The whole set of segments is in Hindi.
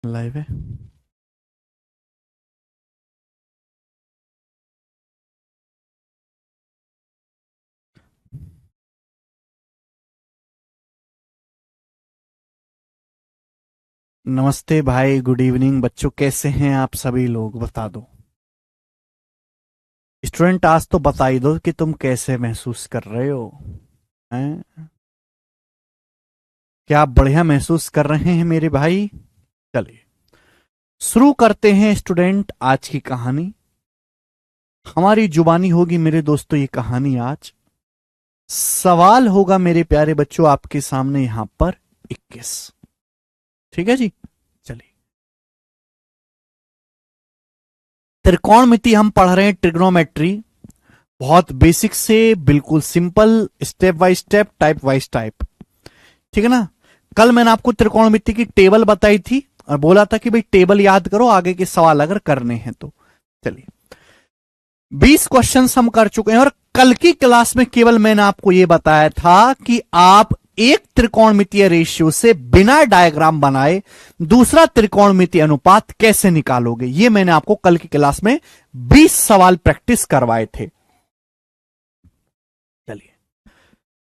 लाइव है। नमस्ते भाई, गुड इवनिंग बच्चों, कैसे हैं आप सभी लोग? बता दो स्टूडेंट, आज तो बता ही दो कि तुम कैसे महसूस कर रहे हो। हैं? क्या आप बढ़िया महसूस कर रहे हैं मेरे भाई? चलिए शुरू करते हैं स्टूडेंट आज की कहानी। हमारी जुबानी होगी मेरे दोस्तों ये कहानी आज। सवाल होगा मेरे प्यारे बच्चों आपके सामने यहां पर 21। ठीक है जी। चलिए, त्रिकोणमिति हम पढ़ रहे हैं, ट्रिग्नोमेट्री। बहुत बेसिक से बिल्कुल simple, step by step, type wise type. ठीक है ना। कल मैंने आपको त्रिकोणमिति की टेबल बताई थी और बोला था कि भाई टेबल याद करो आगे के सवाल अगर करने हैं तो। चलिए 20 क्वेश्चंस हम कर चुके हैं और कल की क्लास में केवल मैंने आपको यह बताया था कि आप एक त्रिकोणमितीय रेशियो से बिना डायग्राम बनाए दूसरा त्रिकोणमितीय अनुपात कैसे निकालोगे। यह मैंने आपको कल की क्लास में 20 सवाल प्रैक्टिस करवाए थे। चलिए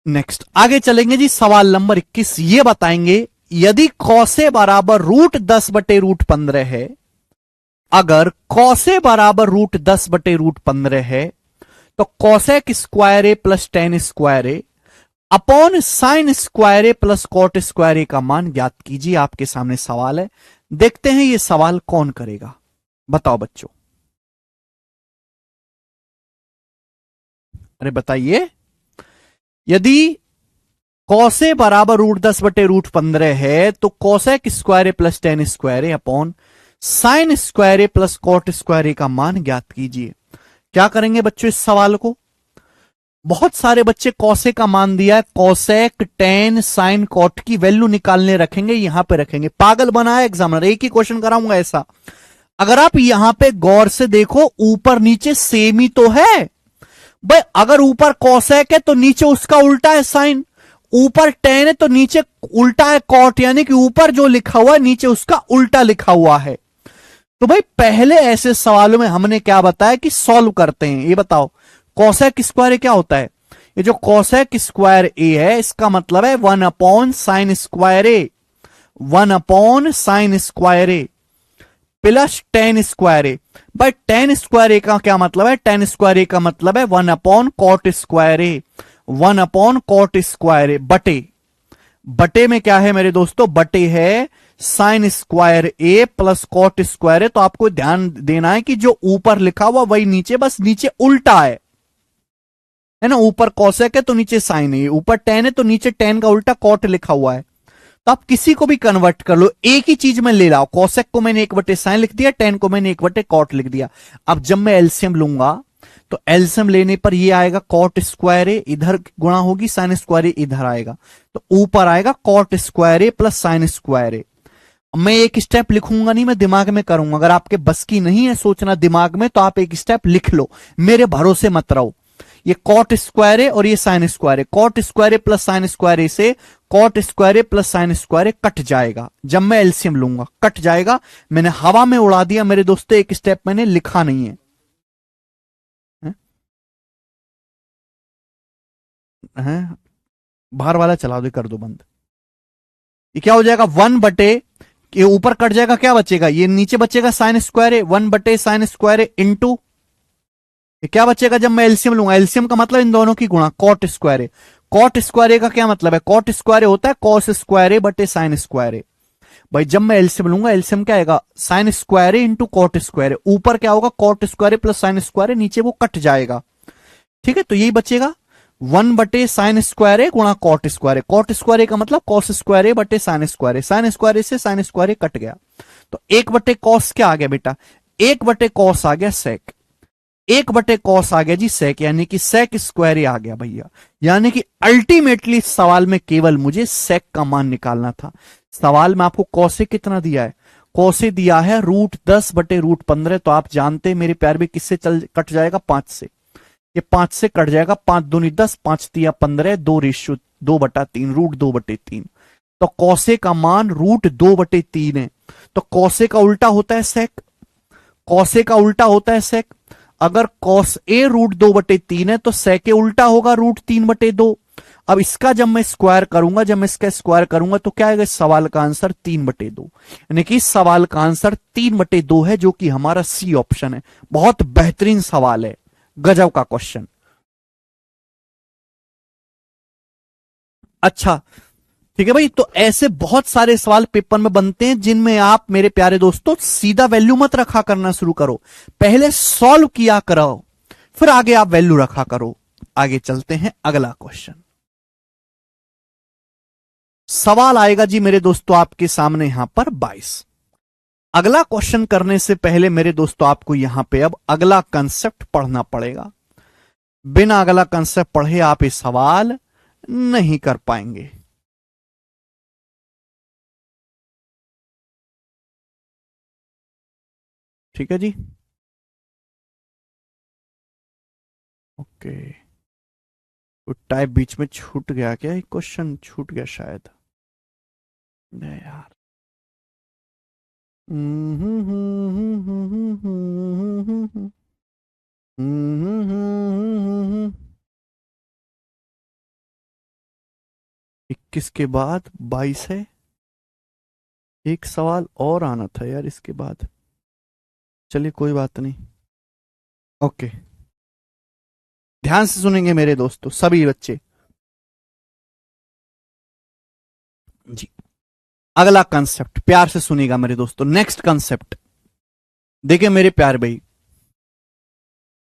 नेक्स्ट आगे चलेंगे जी। सवाल नंबर 21 ये बताएंगे, यदि कौसे बराबर √10/√15 है, अगर कौसे बराबर √10/√15 है तो कौसेक स्क्वायर ए प्लस टेन स्क्वायर ए अपॉन साइन स्क्वायर ए प्लस कॉट स्क्वायर ए का मान ज्ञात कीजिए। आपके सामने सवाल है, देखते हैं ये सवाल कौन करेगा। बताओ बच्चों, अरे बताइए। यदि कौसे बराबर √10/√15 है तो कौसेक स्क्वायर ए प्लस टेन स्क्वायर ए अपॉन साइन स्क्वायर ए प्लस कॉट स्क्वायर ए का मान ज्ञात कीजिए। क्या करेंगे बच्चों इस सवाल को? बहुत सारे बच्चे कौसे का मान दिया है, कौसेक, टेन, साइन, कॉट की वैल्यू निकालने रखेंगे, यहां पे रखेंगे। पागल बनाया एग्जामिनर, एक ही क्वेश्चन कराऊंगा ऐसा। अगर आप यहां पे गौर से देखो, ऊपर नीचे सेम ही तो है भाई। अगर ऊपर कौसेक है तो नीचे उसका उल्टा है साइन, ऊपर टेन है तो नीचे उल्टा है कॉट, यानी कि ऊपर जो लिखा हुआ है नीचे उसका उल्टा लिखा हुआ है। तो भाई पहले ऐसे सवालों में हमने क्या बताया कि सॉल्व करते हैं। ये बताओ कौसेक स्क्वायर क्या होता है? ये जो कौसेक स्क्वायर ए है इसका मतलब है 1/sin स्क्वायर ए, 1/sin स्क्वायर ए प्लस टेन स्क्वायर ए। भाई टेन स्क्वायर ए का क्या मतलब है? टेन स्क्वायर ए का मतलब है 1/cot स्क्वायर ए, 1/cot स्क्वायर ए बटे, बटे में क्या है मेरे दोस्तों? बटे है साइन स्क्वायर ए प्लस कॉट स्क्वायर ए। तो आपको ध्यान देना है कि जो ऊपर लिखा हुआ वही नीचे, बस नीचे उल्टा है ना। ऊपर कॉसेक है तो नीचे साइन है, ऊपर टेन है तो नीचे टेन का उल्टा कॉट लिखा हुआ है। तो आप किसी को भी कन्वर्ट कर लो, एक ही चीज में ले लाओ। कॉसेक को मैंने 1/sin लिख दिया, टेन को मैंने 1/cot लिख दिया। अब जब मैं एलसीएम लूंगा तो एलसीएम लेने पर ये आएगा कॉट स्क्वायर ए, इधर गुणा होगी साइन स्क्वायर ए, इधर आएगा तो ऊपर आएगा कॉट स्क्वायर ए प्लस साइन स्क्वायर ए। मैं एक स्टेप लिखूंगा नहीं, मैं दिमाग में करूंगा। अगर आपके बस की नहीं है सोचना दिमाग में तो आप एक स्टेप लिख लो, मेरे भरोसे मत रहो। ये कॉट स्क्वायर ए और ये साइन स्क्वायर ए, कॉट स्क्वायर ए प्लस साइन स्क्वायर ए से कॉट स्क्वायर ए प्लस साइन स्क्वायर ए कट जाएगा। जब मैं एलसीएम लूंगा कट जाएगा। मैंने हवा में उड़ा दिया मेरे दोस्तों, एक स्टेप मैंने लिखा नहीं है, है? बाहर वाला चला दो, कर दो बंद। ये क्या हो जाएगा? 1/, ये ऊपर कट जाएगा, क्या बचेगा? ये नीचे बचेगा साइन स्क्वायर ए, 1/sin स्क्वायर ए इंटू क्या बचेगा जब मैं एलसीएम लूंगा? एलसीएम का मतलब इन दोनों की गुणा, कॉट स्क्वायर ए। कॉट स्क्वायर ए का क्या मतलब है? कॉट स्क्वायर ए होता है कॉस स्क्वायर ए बटे साइन स्क्वायर ए। भाई जब मैं एलसीएम लूंगा, एलसीएम क्या आएगा? साइन स्क्वायर ए इंटू कॉट स्क्वायर ए। ऊपर क्या होगा? कॉट स्क्वायर ए प्लस साइन स्क्वायर ए, नीचे वो कट जाएगा। ठीक है, तो यही बचेगा 1/sin स्क्वायर ए गुणा कॉट स्क्वायर ए। कॉट स्क्वायर ए का मतलब कॉस स्क्वायर ए बटे साइन स्क्वायर ए, साइन स्क्वायर ए से साइन स्क्वायर ए कट गया तो 1/cos क्या आ गया बेटा? 1/cos आ गया सेक, 1/cos आ गया जी सेक, यानी कि सेक स्क्वायर ए आ गया भैया। यानी कि अल्टीमेटली इस सवाल में केवल मुझे सेक का मान निकालना था। सवाल में आपको कौसे कितना दिया है? कौसे दिया है √10/√15। तो आप जानते हैं मेरे प्यार भी किससे चल कट जाएगा? 5 से। ये 5 से कट जाएगा, 5 दूनी 10, 5 तिया 15, 2/2/3, √2/3। तो कौसे का मान √2/3 है। तो कौसे का उल्टा होता है सेक, कौसे का उल्टा होता है सेक। अगर कॉस ए √2/3 है तो सेक ए उल्टा होगा √3/2। अब इसका जब मैं स्क्वायर करूंगा, जब मैं इसका स्क्वायर करूंगा तो क्या आएगा, इस सवाल का आंसर 3/2, यानी कि इस सवाल का आंसर 3/2 है, जो कि हमारा सी ऑप्शन है। बहुत बेहतरीन सवाल है, गजब का क्वेश्चन। अच्छा ठीक है भाई, तो ऐसे बहुत सारे सवाल पेपर में बनते हैं जिनमें आप मेरे प्यारे दोस्तों सीधा वैल्यू मत रखा करना शुरू करो, पहले सॉल्व किया करो, फिर आगे आप वैल्यू रखा करो। आगे चलते हैं, अगला क्वेश्चन सवाल आएगा जी मेरे दोस्तों आपके सामने यहां पर 22। अगला क्वेश्चन करने से पहले मेरे दोस्तों आपको यहां पे अब अगला कंसेप्ट पढ़ना पड़ेगा। बिना अगला कंसेप्ट पढ़े आप ये सवाल नहीं कर पाएंगे। ठीक है जी, ओके। तो टाइप बीच में छूट गया क्या, एक क्वेश्चन छूट गया शायद, नहीं यार। इक्कीस के बाद 22 है, एक सवाल और आना था यार इसके बाद। चलिए कोई बात नहीं, ओके। ध्यान से सुनेंगे मेरे दोस्तों सभी बच्चे जी। अगला कंसेप्ट प्यार से सुनिएगा मेरे दोस्तों। नेक्स्ट कंसेप्ट देखिए मेरे प्यार भाई,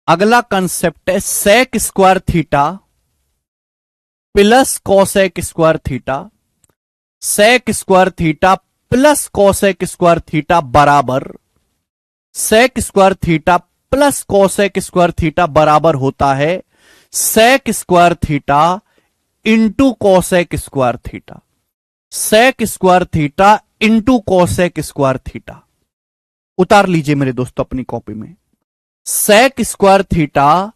अगला कंसेप्ट है sec square theta plus cosec square theta, sec square theta plus cosec square theta बराबर sec square theta plus cosec square theta बराबर होता है sec square theta into cosec square theta, sec square theta into cosec square theta. उतार लीजिए मेरे दोस्तों अपनी कॉपी में, sec square theta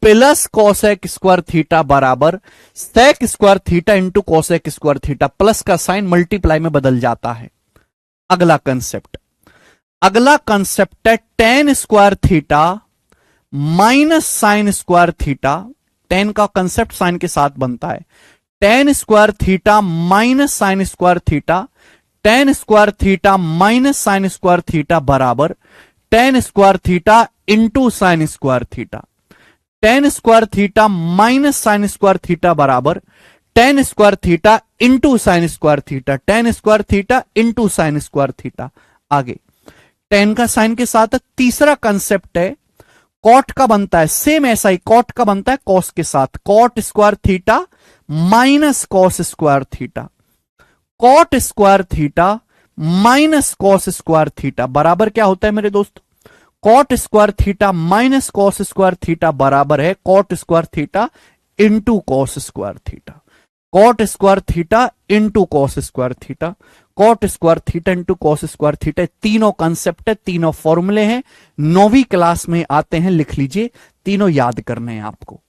plus cosec square theta बराबर sec square theta into cosec square theta. Plus का साइन मल्टीप्लाई में बदल जाता है। अगला कंसेप्ट, अगला कंसेप्ट है tan square theta minus sin square theta. Tan का कंसेप्ट साइन के साथ बनता है, tan square theta minus sin square theta, tan square theta minus sin square theta बराबर tan square theta into sin square theta, tan square theta minus sin square theta बराबर tan square theta into sin square theta, tan square theta into sin square theta. आगे टेन का साइन के साथ तीसरा कंसेप्ट है कॉट का बनता है, सेम ऐसा ही कॉट का बनता है कॉस के साथ, cot square theta minus cos square theta, cot square theta minus cos square theta बराबर क्या होता है मेरे दोस्त, cot square theta minus cos square theta बराबर है cot square theta into cos square theta, cot square theta into cos square theta, cot square theta into cos square theta. तीनों कंसेप्ट है, तीनों फॉर्मूले हैं, 9वीं क्लास में आते हैं, लिख लीजिए, तीनों याद करने हैं आपको।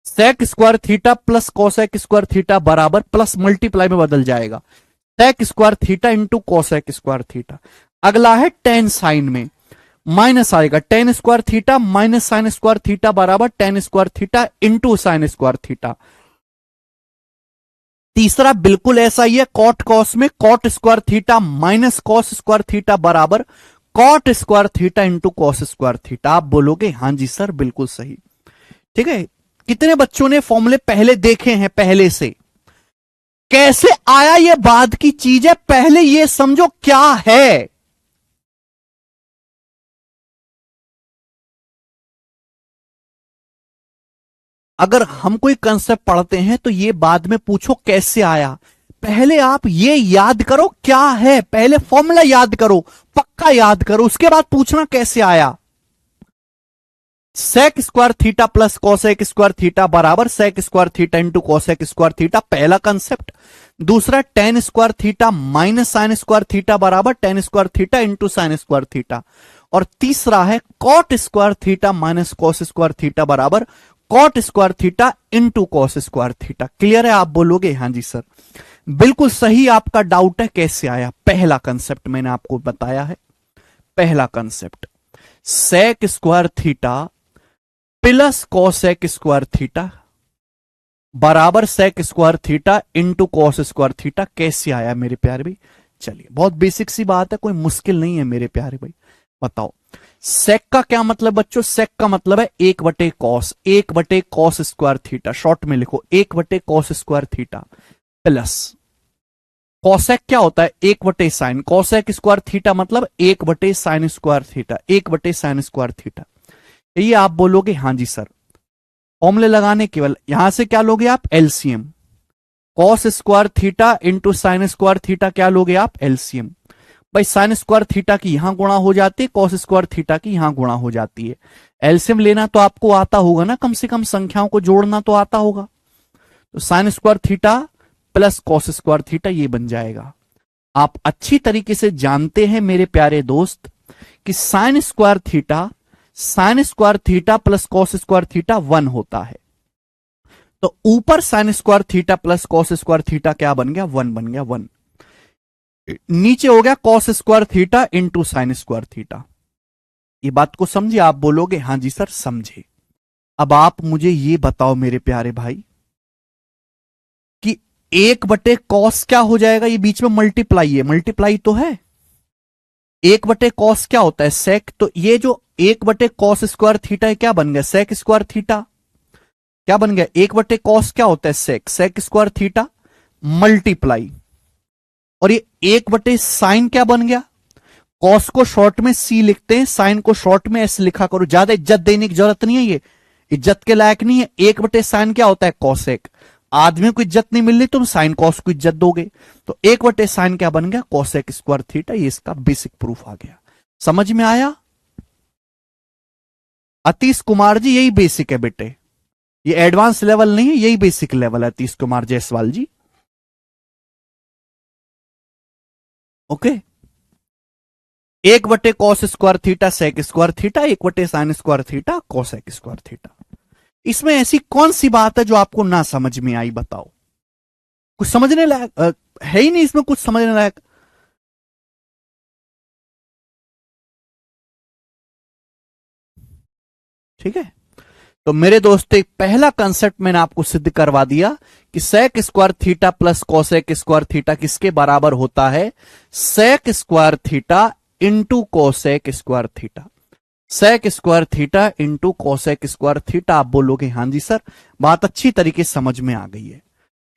Sec square theta plus cosec square theta बराबर प्लस मल्टीप्लाई में बदल जाएगा sec square theta into cosec square theta. अगला है टेन साइन में माइनस आएगा, tan square theta minus sin square theta बराबर tan square theta into sin square theta. तीसरा बिल्कुल ऐसा ही है, कॉट कॉस में cot square theta minus cos square theta बराबर cot square theta into cos square theta. आप बोलोगे हां जी सर बिल्कुल सही, ठीक है। कितने बच्चों ने फॉर्मूले पहले देखे हैं, पहले से कैसे आया ये बाद की चीज है, पहले ये समझो क्या है। अगर हम कोई कंसेप्ट पढ़ते हैं तो ये बाद में पूछो कैसे आया, पहले आप ये याद करो क्या है, पहले फॉर्मूला याद करो, पक्का याद करो, उसके बाद पूछना कैसे आया। Sec square theta plus cosec square theta बराबर sec square theta into cosec square theta, पहला कंसेप्ट। दूसरा tan square theta minus sin square theta बराबर tan square theta into sin square theta. और तीसरा है cot square theta minus cos square theta बराबर cot square theta into cos square theta. Clear है, आप बोलोगे हां जी सर। बिल्कुल सही आपका डाउट है। कैसे आया? पहला कंसेप्ट मैंने आपको बताया है। पहला concept, sec square theta plus cosec square theta बराबर sec square theta into cos square theta. कैसे आया मेरे प्यारे भाई? चलिए, बहुत बेसिक सी बात है, कोई मुश्किल नहीं है मेरे प्यारे भाई। बताओ, सेक का क्या मतलब बच्चों? सेक का मतलब है 1/कॉस स्क्वायर थीटा। शॉर्ट में लिखो 1/कॉस स्क्वायर थीटा प्लस कॉसेक क्या होता है? 1/साइन। कॉसेक स्क्वायर थीटा मतलब 1/साइन square theta, sin square theta. ये आप बोलोगे हाँ जी सर, फॉर्मूले लगाने केवल यहां से क्या लोगे आप? LCM. Cos square theta into sin square theta क्या लोगे आप? एलसीएम। भाई साइन स्क्वायर थीटा की यहां गुणा हो जाती है, कॉस स्क्वायर थीटा की यहां गुणा हो जाती है। एलसीएम लेना तो आपको आता होगा ना, कम से कम संख्याओं को जोड़ना तो आता होगा। तो sign square theta plus cos square theta ये बन जाएगा। आप अच्छी तरीके से जानते हैं मेरे प्यारे दोस्त कि sign square theta plus cos square theta 1 होता है। तो ऊपर sign square theta plus cos square theta क्या बन गया? 1 बन गया, 1। नीचे हो गया cos square theta into sin square theta. ये बात को समझे? आप बोलोगे हां जी सर समझे। अब आप मुझे ये बताओ मेरे प्यारे भाई कि 1/कॉस क्या हो जाएगा? ये बीच में मल्टीप्लाई है, मल्टीप्लाई तो है। 1/कॉस क्या होता है? सेक। तो ये जो 1/कॉस स्क्वायर थीटा है क्या बन गया? Sec square theta. क्या बन गया? 1/कॉस क्या होता है? Sec. Sec square theta multiply, और ये 1/साइन क्या बन गया? कॉस को शॉर्ट में सी लिखते हैं, साइन को शॉर्ट में एस लिखा करो। ज्यादा इज्जत देने की जरूरत नहीं है, ये इज्जत के लायक नहीं है। 1/साइन क्या होता है? कॉसेक। आदमी को इज्जत नहीं मिल रही, तुम साइन कॉस को इज्जत दोगे। तो 1/साइन क्या बन गया? Cosec square theta. ये इसका बेसिक प्रूफ आ गया। समझ में आया अतीश कुमार जी? यही बेसिक है बेटे, ये एडवांस लेवल नहीं है, यही बेसिक लेवल है Atish Kumar Jaiswal ji. Okay, cos square theta sec square theta, sin square theta cosec square theta. इसमें ऐसी कौन सी बात है जो आपको ना समझ में आई? बताओ। कुछ समझने लायक है ही नहीं इसमें, कुछ समझने लायक। ठीक है, तो मेरे दोस्त एक पहला कंसेप्ट मैंने आपको सिद्ध करवा दिया कि sec square theta plus cosec square theta किसके बराबर होता है? Sec square theta into cosec square theta. Sec square theta into cosec square theta. आप बोलोगे हां जी सर, बात अच्छी तरीके से समझ में आ गई है।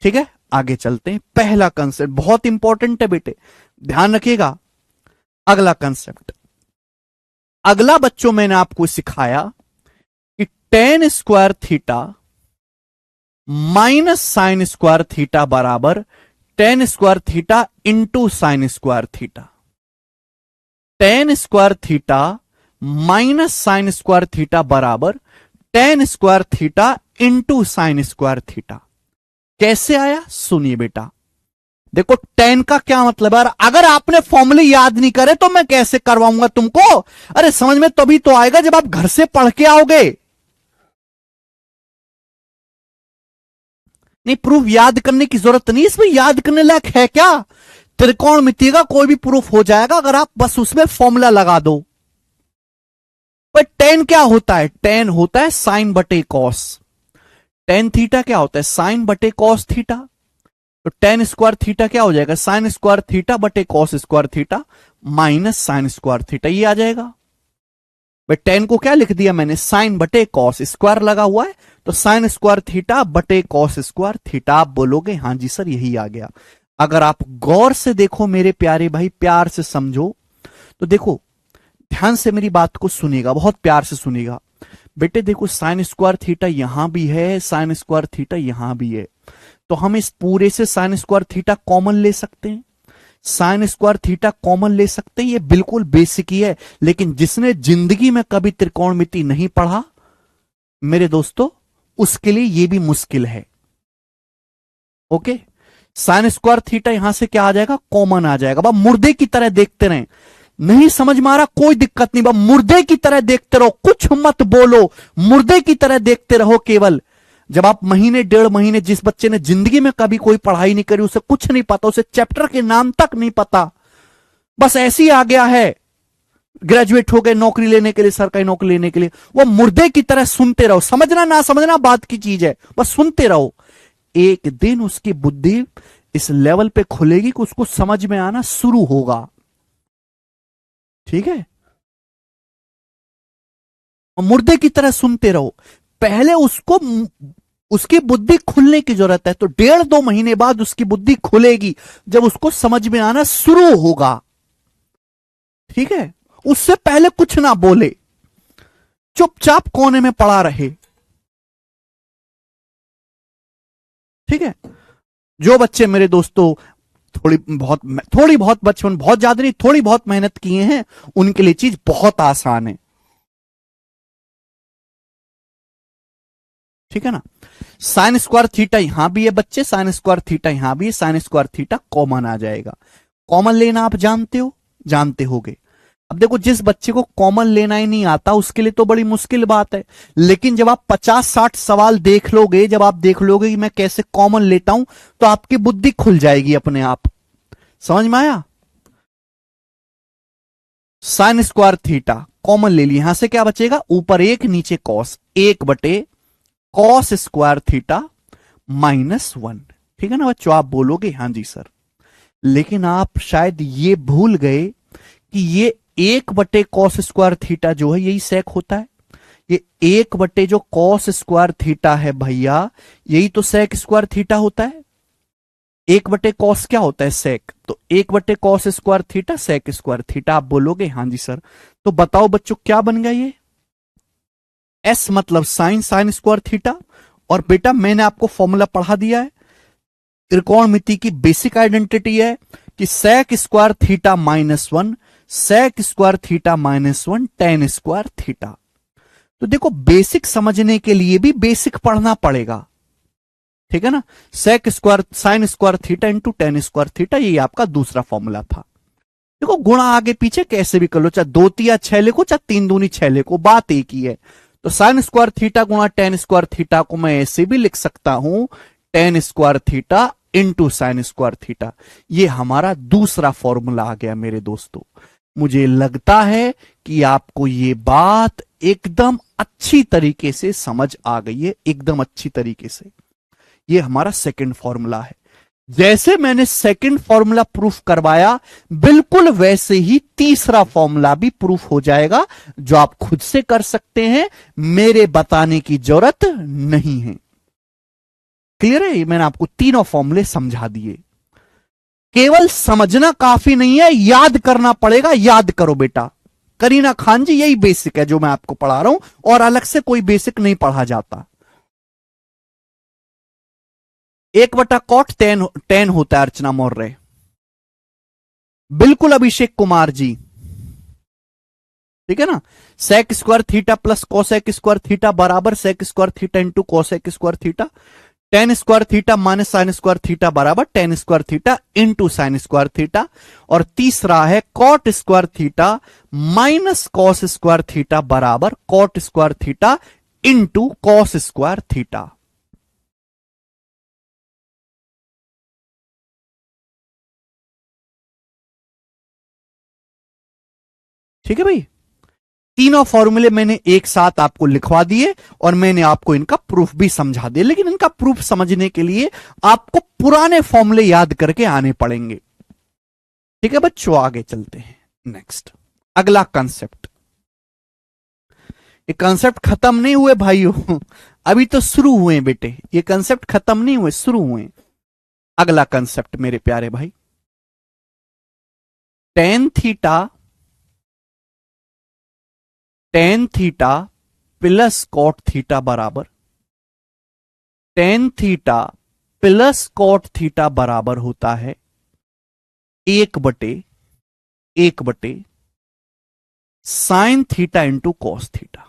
ठीक है, आगे चलते हैं। पहला कंसेप्ट बहुत इंपॉर्टेंट है बेटे, ध्यान रखिएगा। अगला कंसेप्ट, अगला बच्चों मैंने आपको सिखाया कि tan square theta minus sin square theta बराबर tan square theta into sin square theta. Tan square theta minus sin square theta बराबर tan square theta into sin square theta. कैसे आया? सुनिए बेटा, देखो टेन का क्या मतलब है। अगर आपने फॉर्मूले याद नहीं करे तो मैं कैसे करवाऊंगा तुमको? अरे समझ में तभी तो आएगा जब आप घर से पढ़ के आओगे। नहीं, प्रूफ याद करने की जरूरत नहीं, इसमें याद करने लायक है क्या? त्रिकोणमिति का कोई भी प्रूफ हो जाएगा अगर आप बस उसमें फॉर्मूला लगा दो। पर टेन क्या होता है? टेन होता है साइन बटे कॉस। टेन थीटा क्या होता है? साइन बटे कॉस थीटा। तो टेन स्क्वायर थीटा क्या हो जाएगा? साइन स्क्वायर थीटा बटे cos square theta minus sin square theta. ये आ जाएगा। भाई टेन को क्या लिख दिया मैंने? साइन बटे कॉस, स्क्वायर लगा हुआ है तो साइन स्क्वायर थीटा बटे कॉस स्क्वायर थीटा। आप बोलोगे हां जी सर यही आ गया। अगर आप गौर से देखो मेरे प्यारे भाई, प्यार से समझो, तो देखो ध्यान से मेरी बात को सुनेगा, बहुत प्यार से सुनेगा बेटे। देखो साइन स्क्वायर थीटा यहां भी है, साइन स्क्वायर थीटा यहां भी है, तो हम इस पूरे से साइन स्क्वायर थीटा कॉमन ले सकते हैं। साइन स्क्वायर थीटा कॉमन ले सकते हैं, ये बिल्कुल बेसिक ही है। लेकिन जिसने जिंदगी में कभी त्रिकोणमिति नहीं पढ़ा मेरे दोस्तों, उसके लिए ये भी मुश्किल है। ओके, साइन स्क्वायर थीटा यहां से क्या आ जाएगा? कॉमन आ जाएगा। बा मुर्दे की तरह देखते रहे, नहीं समझ में आ रहा कोई दिक्कत नहीं, बा मुर्दे की तरह देखते रहो, कुछ मत बोलो, मुर्दे की तरह देखते रहो केवल। जब आप महीने डेढ़ महीने, जिस बच्चे ने जिंदगी में कभी कोई पढ़ाई नहीं करी, उसे कुछ नहीं पता, उसे चैप्टर के नाम तक नहीं पता, बस ऐसे ही आ गया है, ग्रेजुएट हो गए नौकरी लेने के लिए, सरकारी नौकरी लेने के लिए, वो मुर्दे की तरह सुनते रहो, समझना ना समझना बात की चीज है, बस सुनते रहो। एक दिन उसकी बुद्धि इस लेवल पे खुलेगी कि उसको समझ में आना शुरू होगा। ठीक है, मुर्दे की तरह सुनते रहो, पहले उसको, उसकी बुद्धि खुलने की जरूरत है, तो डेढ़ दो महीने बाद उसकी बुद्धि खुलेगी जब उसको समझ में आना शुरू होगा। ठीक है, उससे पहले कुछ ना बोले, चुपचाप कोने में पड़ा रहे। ठीक है, जो बच्चे मेरे दोस्तों थोड़ी बहुत बचपन, बहुत ज्यादा नहीं, थोड़ी बहुत मेहनत किए हैं, उनके लिए चीज बहुत आसान है। ठीक है ना, साइन स्क्वायर थीटा यहां भी है बच्चे, साइन स्क्वायर थीटा यहां भी है, साइन स्क्वायर थीटा कॉमन आ जाएगा। कॉमन लेना आप जानते हो, जानते होगे। अब देखो, जिस बच्चे को कॉमन लेना ही नहीं आता उसके लिए तो बड़ी मुश्किल बात है, लेकिन जब आप 50-60 सवाल देख लोगे, जब आप देख लोगे कि मैं कैसे कॉमन लेता हूं, तो आपकी बुद्धि खुल जाएगी अपने आप। समझ में आया? साइन स्क्वायर थीटा कॉमन ले लिया, यहां से क्या बचेगा, ऊपर एक नीचे कॉस, 1/कॉस स्क्वायर थीटा -1। ठीक है ना बच्चों, आप बोलोगे हाँ जी सर, लेकिन आप शायद ये भूल गए कि ये 1/कॉस स्क्वायर थीटा जो है यही सेक होता है। ये 1 जो कॉस स्क्वायर थीटा है भैया, यही तो सेक स्क्वायर थीटा होता है। 1/कॉस क्या होता है, सेक, तो cos square theta sec square theta. आप बोलोगे हाँ जी सर, तो बताओ बच्चों क्या बन गया ये, एस मतलब साइन, साइन स्क्वायर थीटा। और बेटा मैंने आपको फॉर्मूला पढ़ा दिया है, त्रिकोणमिति की बेसिक आइडेंटिटी है कि sec square theta -1, sec square theta -1 tan square theta. तो देखो, बेसिक समझने के लिए भी बेसिक पढ़ना पड़ेगा। ठीक है ना, sec square sine square theta into tan square theta, ये आपका दूसरा फॉर्मूला था। देखो, गुणा आगे पीछे कैसे भी कर लो, चाहे 2 तिया 6 लिखो, चाहे 3 दूनी 6 लिखो, बात एक ही है। तो साइन स्क्वायर थीटा गुणा tan स्क्वायर थीटा को मैं ऐसे भी लिख सकता हूं, tan square theta into sin square theta. ये हमारा दूसरा फॉर्मूला आ गया मेरे दोस्तों। मुझे लगता है कि आपको ये बात एकदम अच्छी तरीके से समझ आ गई है, एकदम अच्छी तरीके से। ये हमारा सेकंड फॉर्मूला है। जैसे मैंने सेकंड फॉर्मूला प्रूफ करवाया, बिल्कुल वैसे ही तीसरा फॉर्मूला भी प्रूफ हो जाएगा, जो आप खुद से कर सकते हैं, मेरे बताने की जरूरत नहीं है। क्लियर है? मैंने आपको तीनों फॉर्मूले समझा दिए। केवल समझना काफी नहीं है, याद करना पड़ेगा। याद करो बेटा, करीना खान जी, यही बेसिक है जो मैं आपको पढ़ा रहा हूं, और अलग से कोई बेसिक नहीं पढ़ा जाता। 1/कॉट tan होता है अर्चना मौर्य, बिल्कुल अभिषेक कुमार जी। ठीक है ना, sec square theta plus cosec square theta बराबर sec square theta into cosec square theta, tan square theta minus sin square theta बराबर tan square theta into sin square theta. और तीसरा है cot square theta minus cos square theta बराबर cot square theta into cos square theta. ठीक है भाई, तीनों फॉर्मूले मैंने एक साथ आपको लिखवा दिए और मैंने आपको इनका प्रूफ भी समझा दिया, लेकिन इनका प्रूफ समझने के लिए आपको पुराने फॉर्मूले याद करके आने पड़ेंगे। ठीक है बच्चों, आगे चलते हैं। नेक्स्ट, अगला कंसेप्ट। ये कंसेप्ट खत्म नहीं हुए भाइयों, अभी तो शुरू हुए बेटे, ये कंसेप्ट खत्म नहीं हुए, शुरू हुए। अगला कंसेप्ट मेरे प्यारे भाई, tan theta plus cot theta बराबर, tan theta plus cot theta बराबर होता है 1/1 sin theta into cos theta.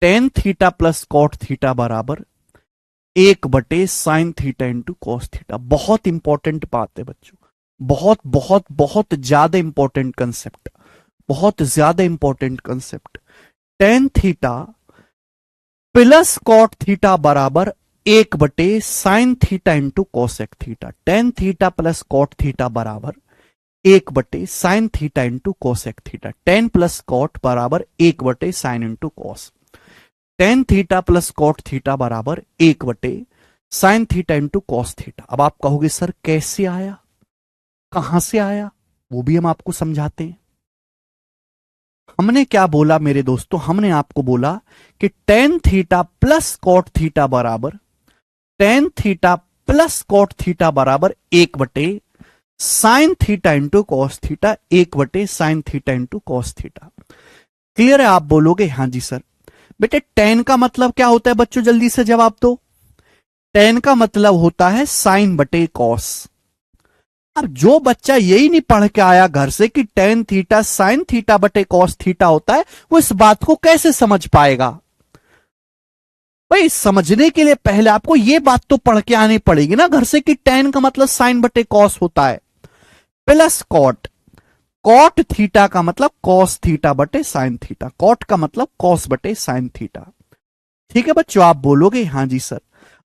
Tan theta plus cot theta बराबर sin theta into cos theta. बहुत इंपॉर्टेंट बात है बच्चों, बहुत बहुत बहुत ज्यादा इंपॉर्टेंट कंसेप्ट, बहुत ज्यादा important concept. Tan theta plus cot theta बराबर 1/sin theta into cosec theta. Tan theta plus cot theta बराबर 1/sin theta into cosec theta. Tan plus cot बराबर 1/sin into cos. Tan theta plus cot theta बराबर 1/sin theta into cos theta. अब आप कहोगे सर कैसे आया, कहां से आया, वो भी हम आपको समझाते हैं। हमने क्या बोला मेरे दोस्तों, हमने आपको बोला कि tan theta plus cot theta बराबर tan theta plus cot theta बराबर 1/sin theta into cos theta, 1/sin theta into cos theta. Clear है? आप बोलोगे हां जी सर। बेटे टेन का मतलब क्या होता है बच्चों, जल्दी से जवाब दो। टेन का मतलब होता है साइन बटे कॉस। अब जो बच्चा यही नहीं पढ़ के आया घर से कि टेन थीटा साइन थीटा बटे कॉस थीटा होता है, वो इस बात को कैसे समझ पाएगा? भाई समझने के लिए पहले आपको यह बात तो पढ़ के आनी पड़ेगी ना घर से कि टेन का मतलब साइन बटे कॉस होता है। प्लस कॉट, कॉट थीटा का मतलब कॉस थीटा बटे साइन थीटा, कॉट का मतलब कॉस बटे साइन थीटा। ठीक है बच्चों, आप बोलोगे हां जी सर।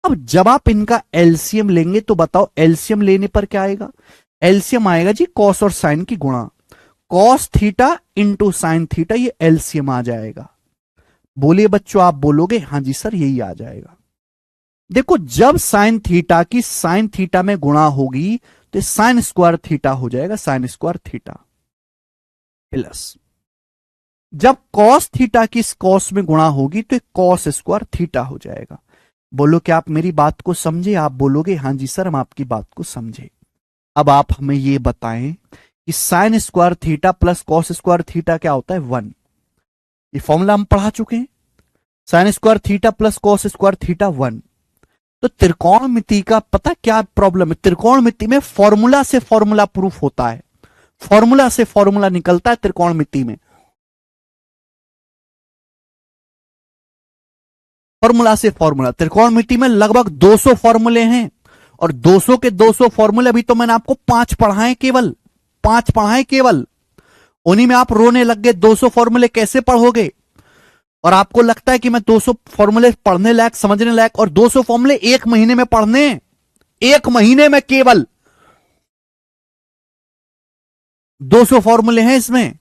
अब जब आप इनका एलसीएम लेंगे तो बताओ एलसीएम लेने पर क्या आएगा? एलसीएम आएगा जी कॉस और साइन की गुणा, cos theta into sine theta, ये एलसीएम आ जाएगा। बोलिए बच्चों, आप बोलोगे हां जी सर यही आ जाएगा। देखो जब साइन थीटा की साइन थीटा में गुणा होगी तो साइन स्क्वायर थीटा हो जाएगा, साइन स्क्वायर थीटा। प्लस जब कॉस थीटा की कॉस में गुणा होगी तो कॉस स्क्वायर थीटा हो जाएगा। बोलो क्या आप मेरी बात को समझे? आप बोलोगे हां जी सर हम आपकी बात को समझे। अब आप हमें यह बताएं कि sign square theta plus cos square theta क्या होता है? 1। ये फॉर्मूला हम पढ़ा चुके हैं। Sign square theta plus cos square theta 1। तो त्रिकोणमिति का पता क्या प्रॉब्लम है? त्रिकोणमिति में फॉर्मूला से फॉर्मूला प्रूफ होता है, फॉर्मूला से फॉर्मूला निकलता है त्रिकोणमिति में, फॉर्मूला से फॉर्मूला। त्रिकोणमिति में लगभग 200 फॉर्मूले हैं और 200 के 200 फॉर्मूले अभी तो मैंने आपको 5 पढ़ाए, केवल 5 पढ़ाए केवल। उन्हीं में आप रोने लग गए, 200 फॉर्मूले कैसे पढ़ोगे? और आपको लगता है कि मैं 200 फॉर्मूले पढ़ने लायक, समझने लायक, और 200 फॉर्मूले एक महीने में पढ़ने, एक महीने में केवल 200 फॉर्मूले हैं इसमें,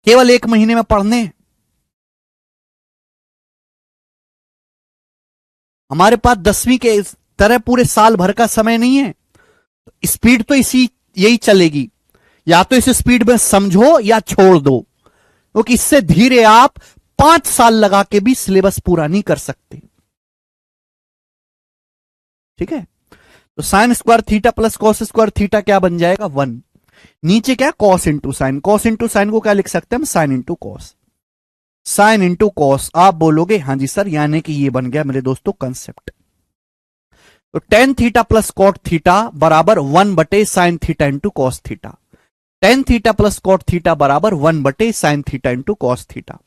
केवल एक महीने में पढ़ने। हमारे पास 10वीं के तरह पूरे साल भर का समय नहीं है। स्पीड तो इसी यही चलेगी, या तो इस स्पीड में समझो या छोड़ दो, क्योंकि इससे धीरे आप 5 साल लगा के भी सिलेबस पूरा नहीं कर सकते। ठीक है, तो sign square theta plus cos square theta क्या बन जाएगा? 1। नीचे क्या? Cos into sine, cos into sine को क्या लिख सकते हैं हम? Sine into cos, sine into cos. आप बोलोगे हां जी सर, यानी कि ये बन गया मेरे दोस्तों कंसेप्ट। तो tan theta plus cot theta बराबर 1/sin theta into cos theta. Tan theta plus cot theta बराबर 1/sin theta into cos theta.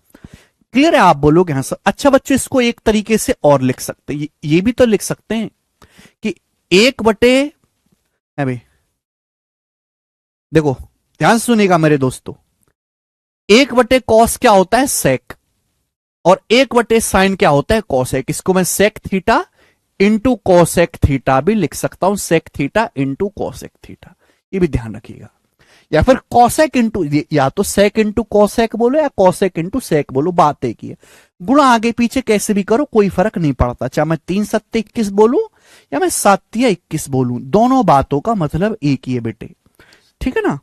Clear है? आप बोलोगे हाँ सर। अच्छा बच्चों, इसको एक तरीके से और लिख सकते हैं, ये भी तो लिख सकते हैं कि 1 है भाई, देखो ध्यान से सुनिएगा मेरे दोस्तों, 1/कॉस क्या होता है? सेक, और 1/साइन क्या होता है? कॉसेक। इसको मैं sec theta into cosec theta भी लिख सकता हूं, sec theta into cosec theta, ये भी ध्यान रखिएगा। या फिर कॉसेक इंटू, या तो सेक इंटू कॉसेक बोलो या कॉसेक इंटू सेक बोलो, बात एक ही है। गुणा आगे पीछे कैसे भी करो कोई फर्क नहीं पड़ता, चाहे मैं 3 सत्ते 21 बोलूं या मैं 7 या 21 बोलूं, दोनों बातों का मतलब एक ही है बेटे। ठीक है ना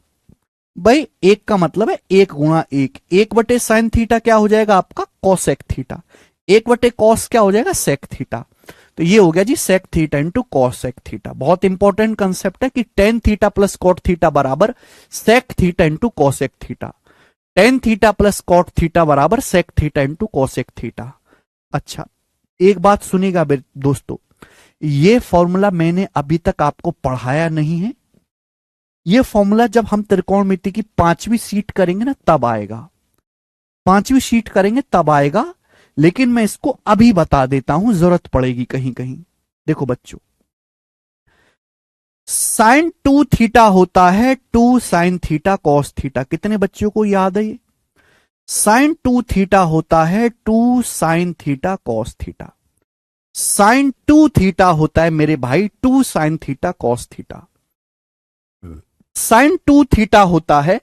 भाई? एक का मतलब है 1 गुणा 1, 1/साइन थीटा क्या हो जाएगा आपका? Cosec theta. 1/कॉस क्या हो जाएगा? Sec theta. तो ये हो गया जी sec theta into cosec theta. बहुत इंपॉर्टेंट कंसेप्ट है कि tan theta plus cot theta बराबर sec theta into cosec theta. Tan theta plus cot theta बराबर sec theta into cosec theta. अच्छा, एक बात सुनिएगा दोस्तों, ये फॉर्मूला मैंने अभी तक आपको पढ़ाया नहीं है। ये फॉर्मूला जब हम त्रिकोणमिति की 5वीं शीट करेंगे ना तब आएगा, 5वीं शीट करेंगे तब आएगा, लेकिन मैं इसको अभी बता देता हूं, जरूरत पड़ेगी कहीं कहीं। देखो बच्चों, साइन 2 थीटा होता है 2 साइन थीटा कॉस थीटा। कितने बच्चों को याद है ये? साइन 2 थीटा होता है 2 sine theta cos theta. Sine 2 theta होता है मेरे भाई 2 sine theta cos theta. Sine 2 theta होता है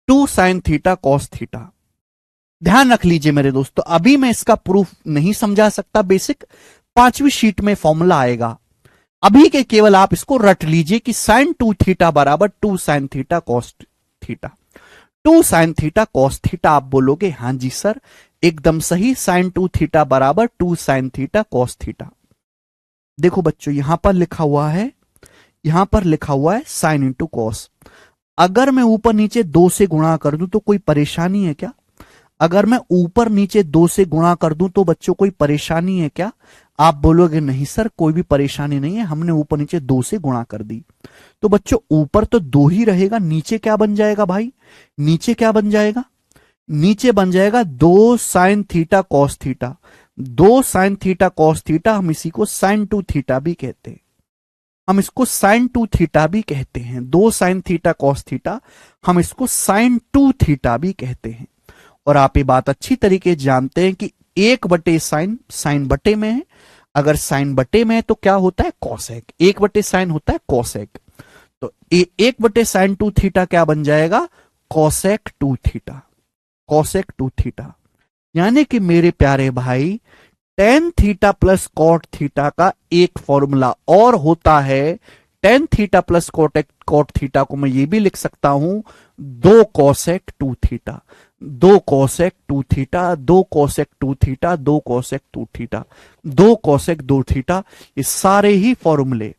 2 साइन थीटा कॉस थीटा। ध्यान रख लीजिए मेरे दोस्तों, अभी मैं इसका प्रूफ नहीं समझा सकता, बेसिक 5वीं शीट में फॉर्मूला आएगा। अभी के केवल आप इसको रट लीजिए कि साइन 2 थीटा बराबर 2 sine theta cos theta. 2 sine theta cos theta आप बोलोगे हां जी सर एकदम सही, साइन 2 थीटा बराबर 2 साइन थीटा कॉस थीटा। देखो बच्चों यहां पर लिखा हुआ है, यहां पर लिखा हुआ है साइन इंटू कॉस। अगर मैं ऊपर नीचे 2 से गुणा कर दूं तो कोई परेशानी है क्या? अगर मैं ऊपर नीचे 2 से गुणा कर दूं तो बच्चों कोई परेशानी है क्या? आप बोलोगे नहीं सर कोई भी परेशानी नहीं है, हमने ऊपर नीचे 2 से गुणा कर दी। तो बच्चों ऊपर तो 2 ही रहेगा, नीचे क्या बन जाएगा भाई? नीचे क्या बन जाएगा? नीचे बन जाएगा 2 sine theta cos theta. 2 sine theta cos theta, हम इसी को साइन 2 थीटा भी कहते हैं। हम इसको साइन 2 थीटा भी कहते हैं। 2 साइन थीटा कॉस थीटा, हम इसको साइन 2 थीटा भी कहते हैं। और आप ये बात अच्छी तरीके से जानते हैं कि 1 बटे साइन, साइन बटे में है, अगर साइन बटे में है तो क्या होता है? कॉसेक। 1 बटे साइन होता है कॉसेक। तो 1 बटे साइन 2 थीटा क्या बन जाएगा? Cosec 2 theta. Cosec 2 theta. यानी कि मेरे प्यारे भाई tan theta plus cot theta का एक फॉर्मूला और होता है। Tan theta plus cot theta को मैं ये भी लिख सकता हूं 2 cosec 2 theta. 2 cosec 2 theta, 2 cosec 2 theta, 2 cosec 2 theta, 2 cosec 2 theta. ये सारे ही फॉर्मूले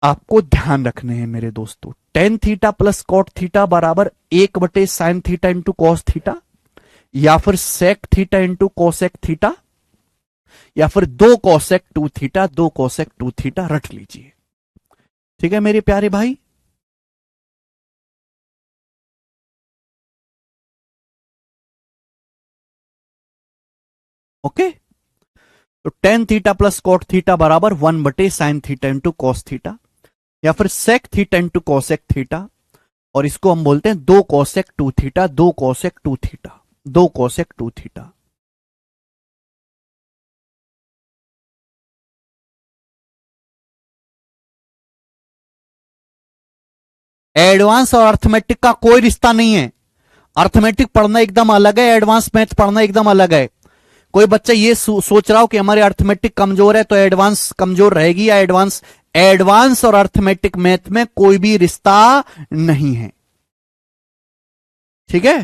आपको ध्यान रखने हैं मेरे दोस्तों। Tan theta plus cot theta बराबर 1 बटे sine theta into cos theta, या फिर sec theta into cosec theta, या फिर 2 कॉसेक 2 थीटा, 2 कॉसेक 2 थीटा रट लीजिए। ठीक है मेरे प्यारे भाई। ओके, तो tan theta plus cot theta बराबर 1 बटे sine theta into cos theta, या फिर sec theta into cosec theta, और इसको हम बोलते हैं 2 cosec 2 theta, 2 cosec 2 theta, 2 cosec 2 theta. Advance और अर्थमेटिक का कोई रिश्ता नहीं है। अर्थमेटिक पढ़ना एकदम अलग है, एडवांस मैथ पढ़ना एकदम अलग है। कोई बच्चा ये सोच रहा हो कि हमारे अर्थमेटिक कमजोर है तो एडवांस कमजोर रहेगी, या एडवांस, एडवांस और अर्थमेटिक मैथ में कोई भी रिश्ता नहीं है। ठीक है,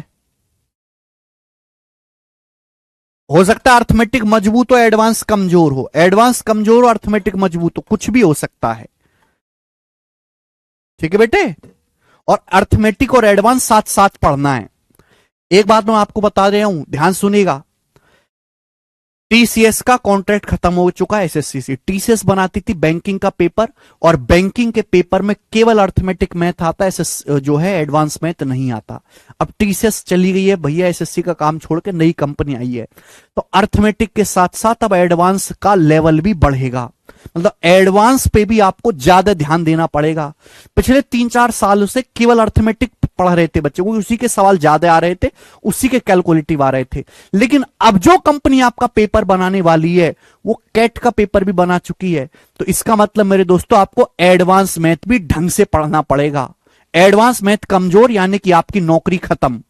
हो सकता है अर्थमेटिक मजबूत हो, एडवांस कमजोर हो, एडवांस कमजोर हो, अर्थमेटिक मजबूत हो, कुछ भी हो सकता है। ठीक है बेटे, और अर्थमेटिक और एडवांस साथ साथ पढ़ना है। एक बात मैं आपको बता रहा हूं, ध्यान सुनिएगा। टीसीएस का कॉन्ट्रैक्ट खत्म हो चुका है एसएससी से। टीसीएस बनाती थी बैंकिंग का पेपर, और बैंकिंग के पेपर में केवल अर्थमेटिक मैथ आता है, जो है एडवांस मैथ नहीं आता। अब टीसीएस चली गई है भैया, एसएससी का काम छोड़ के नई कंपनी आई है, तो अर्थमेटिक के साथ साथ अब एडवांस का लेवल भी बढ़ेगा। मतलब एडवांस पे भी आपको ज्यादा ध्यान देना पड़ेगा। पिछले 3-4 सालों से केवल अर्थमेटिक पढ़ रहे थे बच्चे, क्योंकि उसी के सवाल ज्यादा आ रहे थे, उसी के कैलकुलेटिव आ रहे थे। लेकिन अब जो कंपनी आपका पेपर बनाने वाली है वो कैट का पेपर भी बना चुकी है, तो इसका मतलब मेरे दोस्तों आपको एडवांस मैथ भी ढंग से पढ़ना पड़ेगा। एडवांस मैथ कमजोर यानी कि आपकी नौकरी खत्म।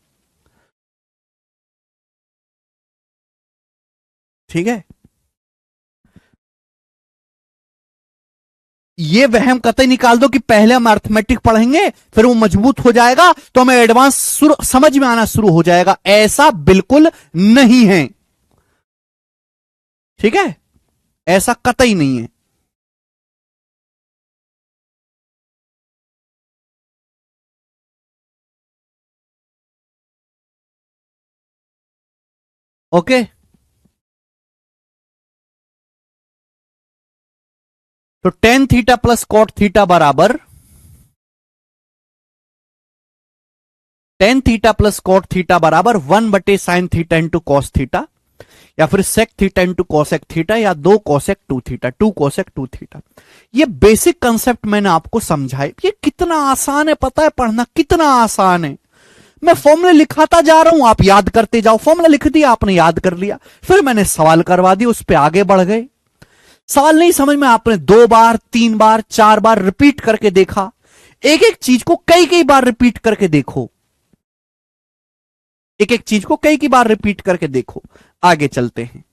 ठीक है, ये वहम कतई निकाल दो कि पहले हम अर्थमेटिक पढ़ेंगे फिर वो मजबूत हो जाएगा तो हमें एडवांस समझ में आना शुरू हो जाएगा, ऐसा बिल्कुल नहीं है। ठीक है, ऐसा कतई नहीं है। ओके, तो tan theta plus cot theta बराबर tan theta plus cot theta बराबर 1 बटे sine theta into cos theta, या फिर sec theta into cosec theta, या 2 कॉसेक 2 थीटा, 2 कॉसेक 2 थीटा। ये बेसिक कंसेप्ट मैंने आपको समझाया। ये कितना आसान है पता है पढ़ना, कितना आसान है। मैं फॉर्मूला लिखाता जा रहा हूं, आप याद करते जाओ। फॉर्मूला लिख दिया आपने, याद कर लिया, फिर मैंने सवाल करवा दिया, उस पर आगे बढ़ गए। सवाल नहीं समझ में, आपने 2 बार 3 बार 4 बार रिपीट करके देखा। एक एक चीज को कई कई बार रिपीट करके देखो, एक एक चीज को कई कई बार रिपीट करके देखो। आगे चलते हैं।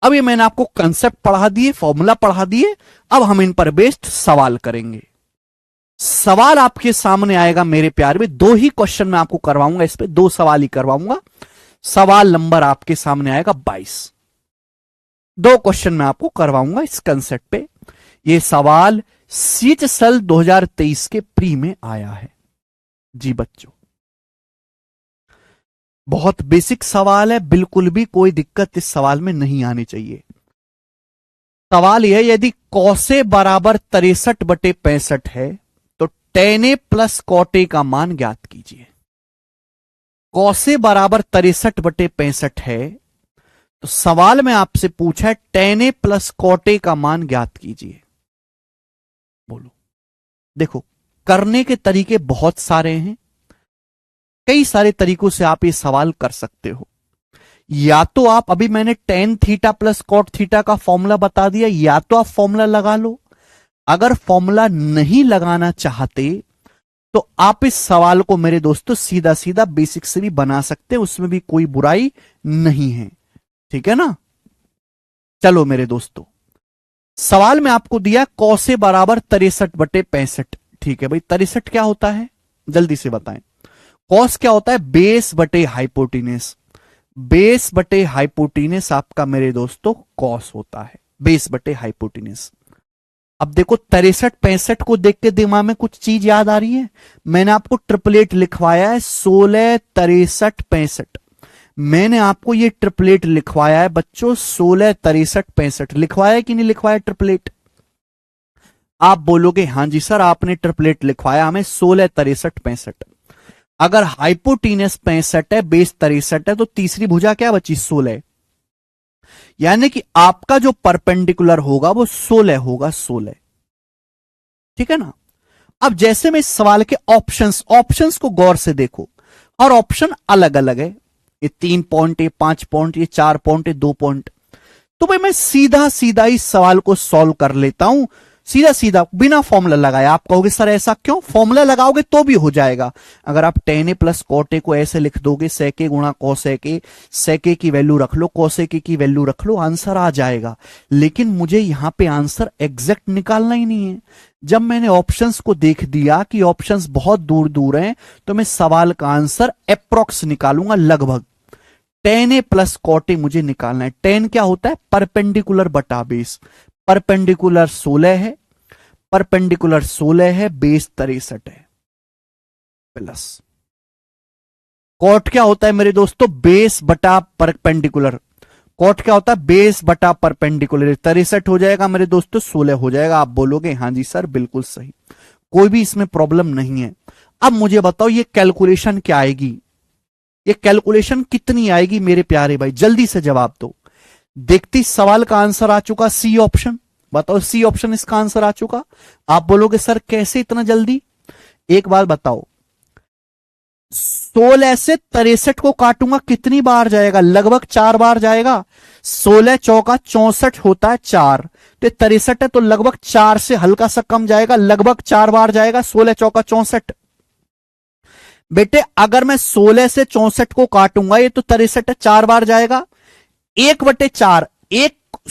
अब ये मैंने आपको कंसेप्ट पढ़ा दिए, फॉर्मूला पढ़ा दिए, अब हम इन पर बेस्ड सवाल करेंगे। सवाल आपके सामने आएगा मेरे प्यारे में, 2 ही क्वेश्चन मैं आपको करवाऊंगा, इस पे 2 सवाल ही करवाऊंगा। सवाल नंबर आपके सामने आएगा 22। 2 क्वेश्चन मैं आपको करवाऊंगा इस कंसेप्ट पे। ये सवाल सीएचएसएल 2023 के प्री में आया है। जी बच्चों, बहुत बेसिक सवाल है, बिल्कुल भी कोई दिक्कत इस सवाल में नहीं आनी चाहिए। सवाल यह है, यदि कौसे बराबर 63/65 है तो tan a plus cot a का मान ज्ञात कीजिए। कौसे बराबर 63/65 है तो सवाल में आपसे पूछा है tan a plus cot a का मान ज्ञात कीजिए। बोलो, देखो करने के तरीके बहुत सारे हैं, कई सारे तरीकों से आप ये सवाल कर सकते हो। या तो आप, अभी मैंने tan theta plus cot theta का फॉर्मूला बता दिया, या तो आप फॉर्मूला लगा लो। अगर फॉर्मूला नहीं लगाना चाहते तो आप इस सवाल को मेरे दोस्तों सीधा सीधा बेसिक से भी बना सकते हैं, उसमें भी कोई बुराई नहीं है, ठीक है ना। चलो मेरे दोस्तों, सवाल में आपको दिया कौसे बराबर 63/65। ठीक है भाई, 63 क्या होता है जल्दी से बताएं। कॉस क्या होता है, बेस बटे हाइपोटेनस। बेस बटे हाइपोटेनस आपका मेरे दोस्तों कॉस होता है, बेस बटे हाइपोटेनस। अब देखो 63-65 को देख के दिमाग में कुछ चीज याद आ रही है। मैंने आपको ट्रिपलेट लिखवाया है 16 63 65। मैंने आपको ये ट्रिपलेट लिखवाया है बच्चों 16 63 65। लिखवाया कि नहीं लिखवाया ट्रिपलेट? आप बोलोगे हां जी सर आपने ट्रिपलेट लिखवाया हमें 16 63 65। अगर हाइपोटेनस 65 है, बेस 63 है, तो तीसरी भुजा क्या बची 16। यानी कि आपका जो परपेंडिकुलर होगा वो 16 होगा, 16। ठीक है ना। अब जैसे में इस सवाल के ऑप्शंस को गौर से देखो, और ऑप्शन अलग अलग है। ये 3 पॉइंट, ये 5 पॉइंट, ये 4 पॉइंट, ये 2 पॉइंट। तो भाई मैं सीधा सीधा इस सवाल को सॉल्व कर लेता हूं, सीधा सीधा बिना फॉर्मूला लगाए। आप कहोगे सर ऐसा क्यों? फॉर्मूला लगाओगे तो भी हो जाएगा। अगर आप tan a plus cot a को ऐसे लिख दोगे, sec a गुणा cos a, sec a की वैल्यू रख लो, cos a की वैल्यू रख लो, आंसर आ जाएगा। लेकिन मुझे यहां पे आंसर एग्जैक्ट निकालना ही नहीं है। जब मैंने ऑप्शंस को देख दिया कि ऑप्शंस बहुत दूर दूर हैं, तो मैं सवाल का आंसर अप्रोक्स निकालूंगा, लगभग। tan a plus cot a मुझे निकालना है। tan क्या होता है? परपेंडिकुलर बटा बेस। परपेंडिकुलर 16 है, परपेंडिकुलर 16 है, बेस 63 है, प्लस कॉट क्या होता है मेरे दोस्तों? बेस बटा परपेंडिकुलर। कॉट क्या होता है? बेस बटा परपेंडिकुलर। 63 हो जाएगा मेरे दोस्तों, 16 हो जाएगा। आप बोलोगे हां जी सर बिल्कुल सही, कोई भी इसमें प्रॉब्लम नहीं है। अब मुझे बताओ ये कैलकुलेशन क्या आएगी, ये कैलकुलेशन कितनी आएगी मेरे प्यारे भाई? जल्दी से जवाब दो। देखते सवाल का आंसर आ चुका सी ऑप्शन। बताओ सी ऑप्शन इसका आंसर आ चुका। आप बोलोगे सर कैसे इतना जल्दी? एक बार बताओ, 16 से 63 को काटूंगा कितनी बार जाएगा? लगभग 4 बार जाएगा। 16 चौका 64 होता है 4, तो 63 है तो लगभग 4 से हल्का सा कम जाएगा, लगभग 4 बार जाएगा। 16 चौका 64। बेटे अगर मैं 16 से 64 को काटूंगा, ये तो 63 है, 4 बार जाएगा। 1/4,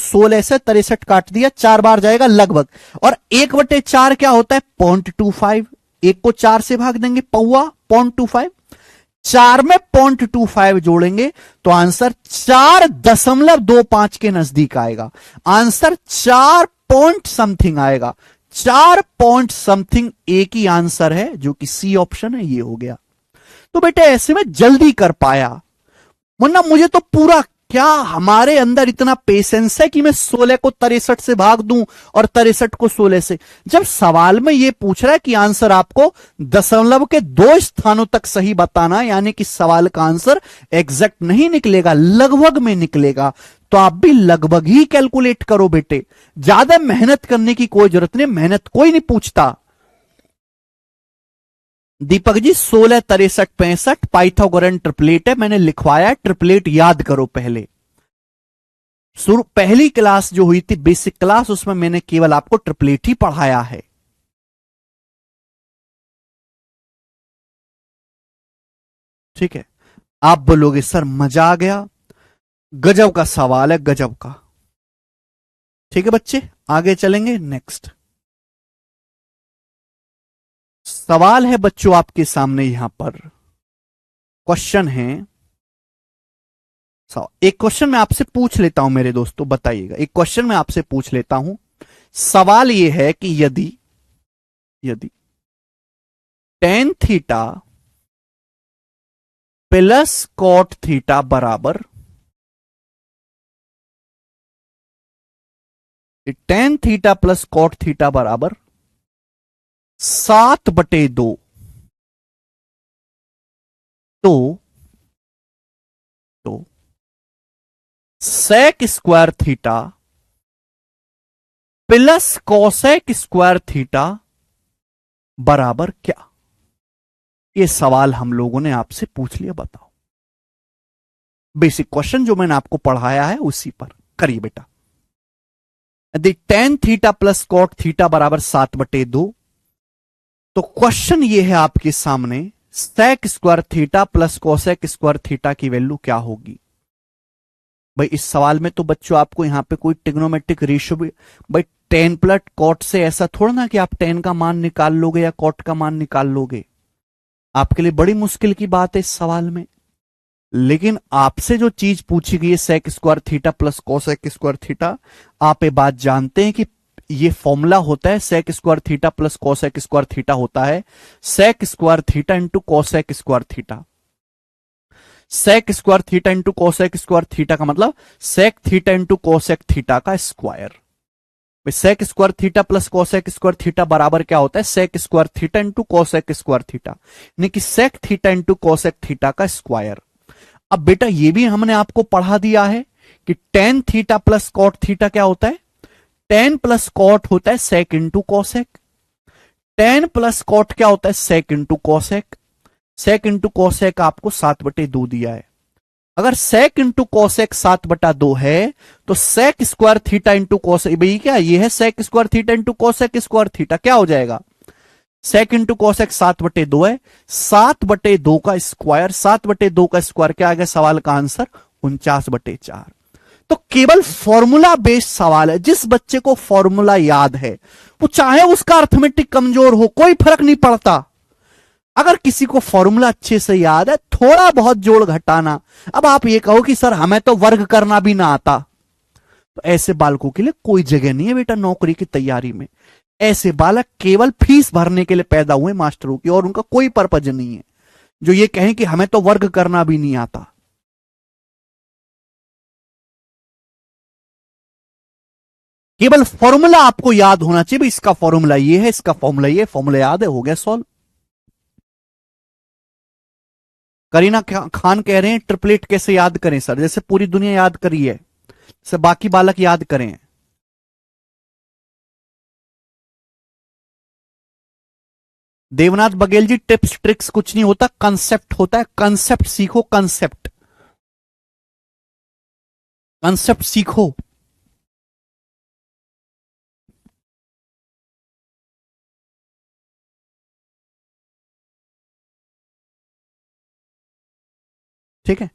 16 से 63 काट दिया, 4 बार जाएगा लगभग। और 1/4 क्या होता है? 0.25। 1 को 4 से भाग देंगे, पौवा 0.25। 4 में 0.25 जोड़ेंगे तो आंसर 4.25 के नजदीक आएगा। आंसर 4 पॉइंट समथिंग आएगा। 4 पॉइंट समथिंग एक ही आंसर है, जो कि सी ऑप्शन है। ये हो गया। तो बेटे ऐसे में जल्दी कर पाया, वरना मुझे तो पूरा, क्या हमारे अंदर इतना पेशेंस है कि मैं 16 को 63 से भाग दूं और 63 को 16 से? जब सवाल में यह पूछ रहा है कि आंसर आपको दशमलव के 2 स्थानों तक सही बताना, यानी कि सवाल का आंसर एग्जैक्ट नहीं निकलेगा, लगभग में निकलेगा, तो आप भी लगभग ही कैलकुलेट करो बेटे। ज्यादा मेहनत करने की कोई जरूरत नहीं, मेहनत कोई नहीं पूछता। दीपक जी 16 63 65 पाइथागोरन ट्रिपलेट है, मैंने लिखवाया ट्रिपलेट, याद करो पहले शुरू पहली क्लास जो हुई थी बेसिक क्लास, उसमें मैंने केवल आपको ट्रिपलेट ही पढ़ाया है। ठीक है, आप बोलोगे सर मजा आ गया, गजब का सवाल है, गजब का। ठीक है बच्चे, आगे चलेंगे। नेक्स्ट सवाल है बच्चों आपके सामने, यहां पर क्वेश्चन है। एक क्वेश्चन मैं आपसे पूछ लेता हूं मेरे दोस्तों, बताइएगा, एक क्वेश्चन मैं आपसे पूछ लेता हूं। सवाल यह है कि यदि यदि tan theta plus cot theta बराबर, tan theta plus cot theta बराबर 7/2, तो sec square theta plus cosec square theta बराबर क्या? यह सवाल हम लोगों ने आपसे पूछ लिया, बताओ। बेसिक क्वेश्चन जो मैंने आपको पढ़ाया है उसी पर करिए बेटा। यदि tan theta plus cot theta बराबर 7/2, तो क्वेश्चन ये है आपके सामने, sec square theta plus cosec square theta की वैल्यू क्या होगी? भाई इस सवाल में तो बच्चों आपको यहां पे कोई ट्रिग्नोमेट्रिक रेशियो भी, भाई टेन प्लस कॉट से ऐसा थोड़ा ना कि आप टेन का मान निकाल लोगे या कॉट का मान निकाल लोगे, आपके लिए बड़ी मुश्किल की बात है इस सवाल में। लेकिन आपसे जो चीज पूछी गई है sec square theta plus cosec square theta, आप ये बात जानते हैं कि ये फॉर्मूला होता है sec square theta plus cosec square theta होता है sec square theta into cosec square theta. Sec square theta into cosec square theta का मतलब sec theta into cosec theta का square. Sec square theta plus cosec square theta बराबर क्या होता है? Sec square theta into cosec square theta, यानी कि sec theta into cosec theta का स्क्वायर। अब बेटा ये भी हमने आपको पढ़ा दिया है कि tan theta plus cot theta क्या होता है? टेन प्लस कॉट होता है sec into cosec. Tan plus cot क्या होता है? Sec into cosec. Sec into cosec आपको 7/2 दिया है। अगर सेक इंटू कोसेक 7/2 है तो sec square theta into cosec, भाई क्या ये है sec square theta into cosec square theta, क्या हो जाएगा? सेक इंटू कोसेक 7/2 है, 7/2 का स्क्वायर, 7/2 का स्क्वायर क्या आ गया सवाल का आंसर? 49/4। तो केवल फॉर्मूला बेस्ड सवाल है। जिस बच्चे को फॉर्मूला याद है वो चाहे उसका अर्थमेटिक कमजोर हो कोई फर्क नहीं पड़ता। अगर किसी को फॉर्मूला अच्छे से याद है, थोड़ा बहुत जोड़ घटाना, अब आप ये कहो कि सर हमें तो वर्ग करना भी ना आता, तो ऐसे बालकों के लिए कोई जगह नहीं है बेटा नौकरी की तैयारी में। ऐसे बालक केवल फीस भरने के लिए पैदा हुए मास्टरों की, और उनका कोई पर्पज नहीं है जो ये कहें कि हमें तो वर्ग करना भी नहीं आता। केवल फॉर्मूला आपको याद होना चाहिए, इसका फॉर्मूला ये है, इसका फॉर्मूला ये, फॉर्मूला याद है, हो गया सॉल्व। करीना खान कह रहे हैं ट्रिपलेट कैसे याद करें सर? जैसे पूरी दुनिया याद करी है, जैसे बाकी बालक याद करें। देवनाथ बघेल जी टिप्स ट्रिक्स कुछ नहीं होता, कंसेप्ट होता है। कंसेप्ट सीखो, कंसेप्ट, कंसेप्ट सीखो। ठीक है,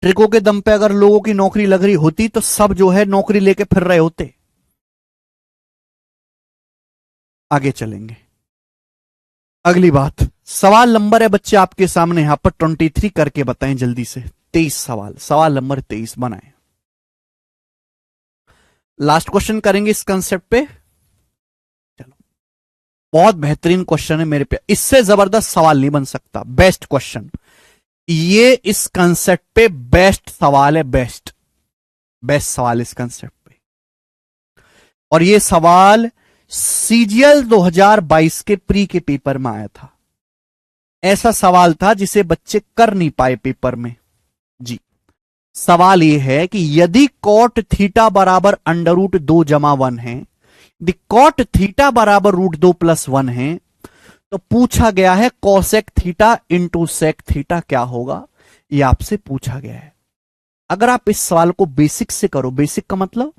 ट्रिकों के दम पे अगर लोगों की नौकरी लग रही होती तो सब जो है नौकरी लेके फिर रहे होते। आगे चलेंगे, अगली बात, सवाल नंबर है बच्चे आपके सामने यहां पर 23 करके बताएं जल्दी से। 23 सवाल, सवाल नंबर 23 बनाएं। लास्ट क्वेश्चन करेंगे इस कंसेप्ट पे। चलो, बहुत बेहतरीन क्वेश्चन है मेरे पे, इससे जबरदस्त सवाल नहीं बन सकता। बेस्ट क्वेश्चन, ये इस कंसेप्ट पे बेस्ट सवाल है, बेस्ट बेस्ट सवाल इस कंसेप्ट पे। और ये सवाल सीजीएल 2022 के प्री के पेपर में आया था। ऐसा सवाल था जिसे बच्चे कर नहीं पाए पेपर में जी। सवाल यह है कि यदि कॉट थीटा बराबर √2 + 1 है, यदि कॉट थीटा बराबर √2 + 1 है, तो पूछा गया है cosec theta into sec theta क्या होगा, ये आपसे पूछा गया है। अगर आप इस सवाल को बेसिक से करो, बेसिक का मतलब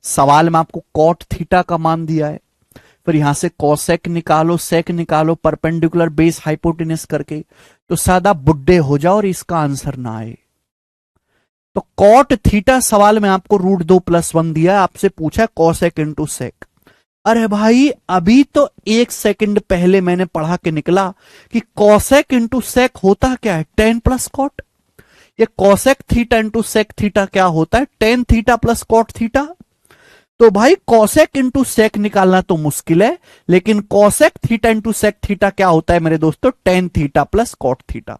सवाल में आपको कॉट थीटा का मान दिया है, फिर यहां से कोसेक निकालो, सेक निकालो, परपेंडिकुलर बेस हाइपोटेनस करके, तो सादा बुड्ढे हो जाओ और इसका आंसर ना आए। तो कॉट थीटा सवाल में आपको √2+1 दिया, आपसे पूछा कोसेक इंटू सेक। अरे भाई अभी तो 1 सेकंड पहले मैंने पढ़ा के निकला कि कोसेक इंटू सेक होता क्या है, tan प्लस कॉट। ये cosec theta into sec theta क्या होता है, tan theta plus cot theta. तो भाई कोसेक इंटू सेक निकालना तो मुश्किल है, लेकिन cosec theta into sec theta क्या होता है मेरे दोस्तों, tan theta plus cot theta.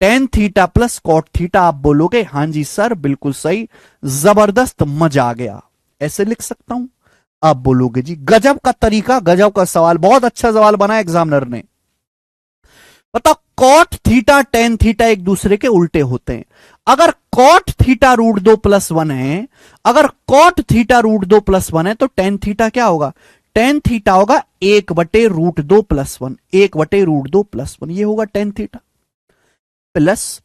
tan theta plus cot theta आप बोलोगे हां जी सर बिल्कुल सही, जबरदस्त, मजा आ गया, ऐसे लिख सकता हूं। आप बोलोगे जी गजब का तरीका, गजब का सवाल, बहुत अच्छा सवाल बनाया एग्जामिनर ने। बताओ कॉट थीटा टेन थीटा एक दूसरे के उल्टे होते हैं। अगर कॉट थीटा √2+1 है, अगर कॉट थीटा √2+1 है, तो टेन थीटा क्या होगा, टेन थीटा होगा 1/√2+1, 1/√2+1, ये होगा tan theta. Plus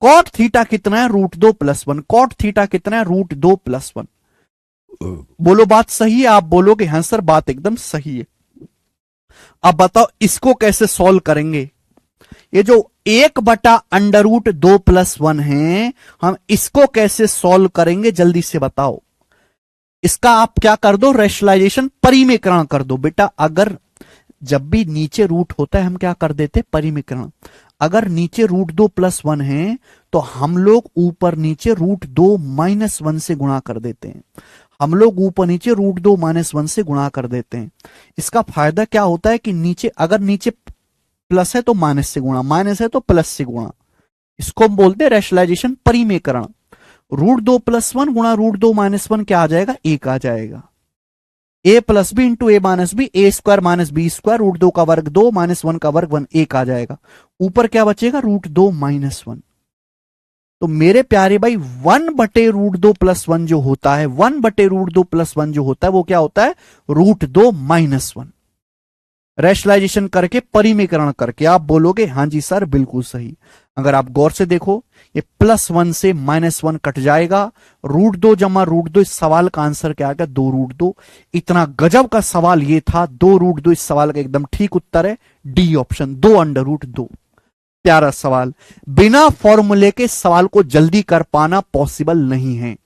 cot theta कितना है, √2+1, कॉट थीटा कितना है, √2+1। बोलो बात सही है, आप बोलोगे हां सर बात एकदम सही है। अब बताओ इसको कैसे सॉल्व करेंगे, ये जो 1/√2+1 है, हम इसको कैसे सॉल्व करेंगे जल्दी से बताओ। इसका आप क्या कर दो, रेशनलाइजेशन, परिमीकरण कर दो बेटा। अगर जब भी नीचे रूट होता है हम क्या कर देते, परिमीकरण। अगर नीचे √2+1 है तो हम लोग ऊपर नीचे √2-1 से गुणा कर देते हैं, हम लोग ऊपर नीचे √2-1 से गुणा कर देते हैं। इसका फायदा क्या होता है कि नीचे, अगर नीचे प्लस है तो माइनस से गुणा, माइनस है तो प्लस से गुणा, इसको हम बोलते हैं रेशनलाइजेशन, परिमेयकरण। √2+1 गुणा √2-1 क्या आ जाएगा, 1 आ जाएगा। a plus b into a minus b, a square minus B square, √2 का वर्ग 2 माइनस 1 का वर्ग 1, 1 आ जाएगा। ऊपर क्या बचेगा, √2-1। तो मेरे प्यारे भाई 1/√2+1 जो होता है, 1/√2+1 जो होता है वो क्या होता है, √2-1। रैशनलाइजेशन करके, परिमीकरण करके आप बोलोगे हां जी सर बिल्कुल सही। अगर आप गौर से देखो ये +1 से -1 कट जाएगा, √2 जमा √2, इस सवाल का आंसर क्या आएगा, 2√2। इतना गजब का सवाल ये था, 2√2 इस सवाल का एकदम ठीक उत्तर है, डी ऑप्शन, 2/√2। प्यारा सवाल, बिना फॉर्मूले के सवाल को जल्दी कर पाना पॉसिबल नहीं है।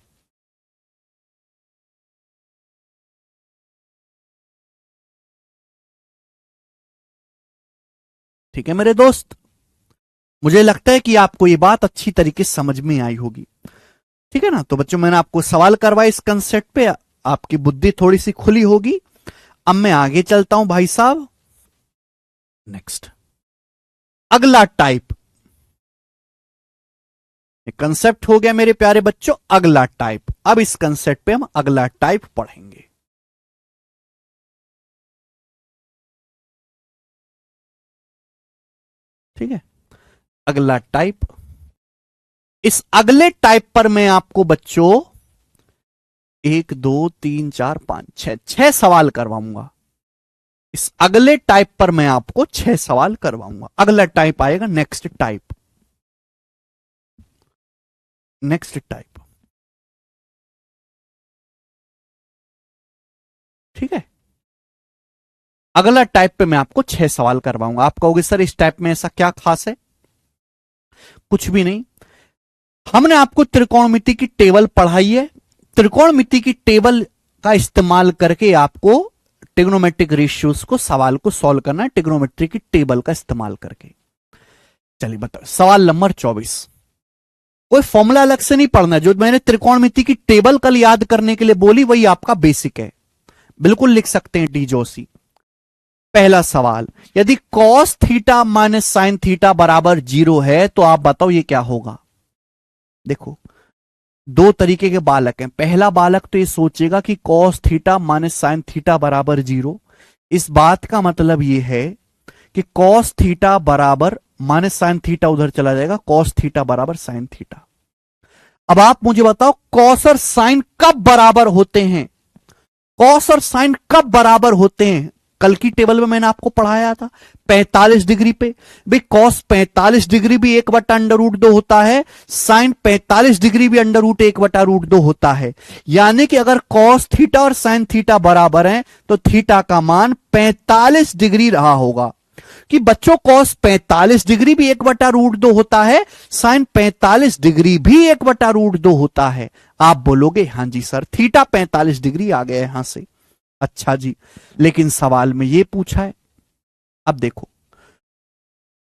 ठीक है मेरे दोस्त, मुझे लगता है कि आपको ये बात अच्छी तरीके से समझ में आई होगी। ठीक है ना, तो बच्चों मैंने आपको सवाल करवाया इस कंसेप्ट पे, आपकी बुद्धि थोड़ी सी खुली होगी। अब मैं आगे चलता हूं भाई साहब, नेक्स्ट अगला टाइप। कंसेप्ट हो गया मेरे प्यारे बच्चों, अगला टाइप। अब इस कंसेप्ट पे हम अगला टाइप पढ़ेंगे। ठीक है, अगला टाइप। इस अगले टाइप पर मैं आपको बच्चों 1 2 3 4 5 6 सवाल करवाऊंगा। इस अगले टाइप पर मैं आपको 6 सवाल करवाऊंगा। अगला टाइप आएगा नेक्स्ट टाइप, नेक्स्ट टाइप। ठीक है, अगला टाइप पे मैं आपको 6 सवाल करवाऊंगा। आप कहोगे सर इस टाइप में ऐसा क्या खास है, कुछ भी नहीं। हमने आपको त्रिकोणमिति की टेबल पढ़ाई है, त्रिकोणमिति की टेबल का इस्तेमाल करके आपको ट्रिग्नोमेट्रिक रेशियोज को, सवाल को सॉल्व करना है, ट्रिग्नोमेट्री की टेबल का इस्तेमाल करके। चलिए बताओ, सवाल नंबर 24। कोई फॉर्मूला अलग से नहीं पढ़ना है, जो मैंने त्रिकोणमिति की टेबल कल याद करने के लिए बोली वही आपका बेसिक है, बिल्कुल लिख सकते हैं डी जोशी। पहला सवाल, यदि cos theta minus sine theta बराबर 0 है तो आप बताओ ये क्या होगा। देखो दो तरीके के बालक हैं, पहला बालक तो ये सोचेगा कि cos theta minus sine theta बराबर 0, इस बात का मतलब ये है कि cos थीटा बराबर माइनस साइन थीटा उधर चला जाएगा, cos थीटा बराबर साइन थीटा। अब आप मुझे बताओ cos और साइन कब बराबर होते हैं, cos और साइन कब बराबर होते हैं। कल की टेबल में मैंने आपको पढ़ाया था, 45 डिग्री पे। भाई कॉस 45 डिग्री भी 1/√2 होता है, साइन 45 डिग्री भी √1/√2 होता है। यानी कि अगर कॉस थीटा और साइन थीटा बराबर हैं तो थीटा का मान 45 डिग्री रहा होगा। कि बच्चों कॉस 45 डिग्री भी 1/√2 होता है, साइन 45 डिग्री भी 1/√2 होता है। आप बोलोगे हां जी सर, थीटा 45 डिग्री आ गया यहां से। अच्छा जी, लेकिन सवाल में यह पूछा है, अब देखो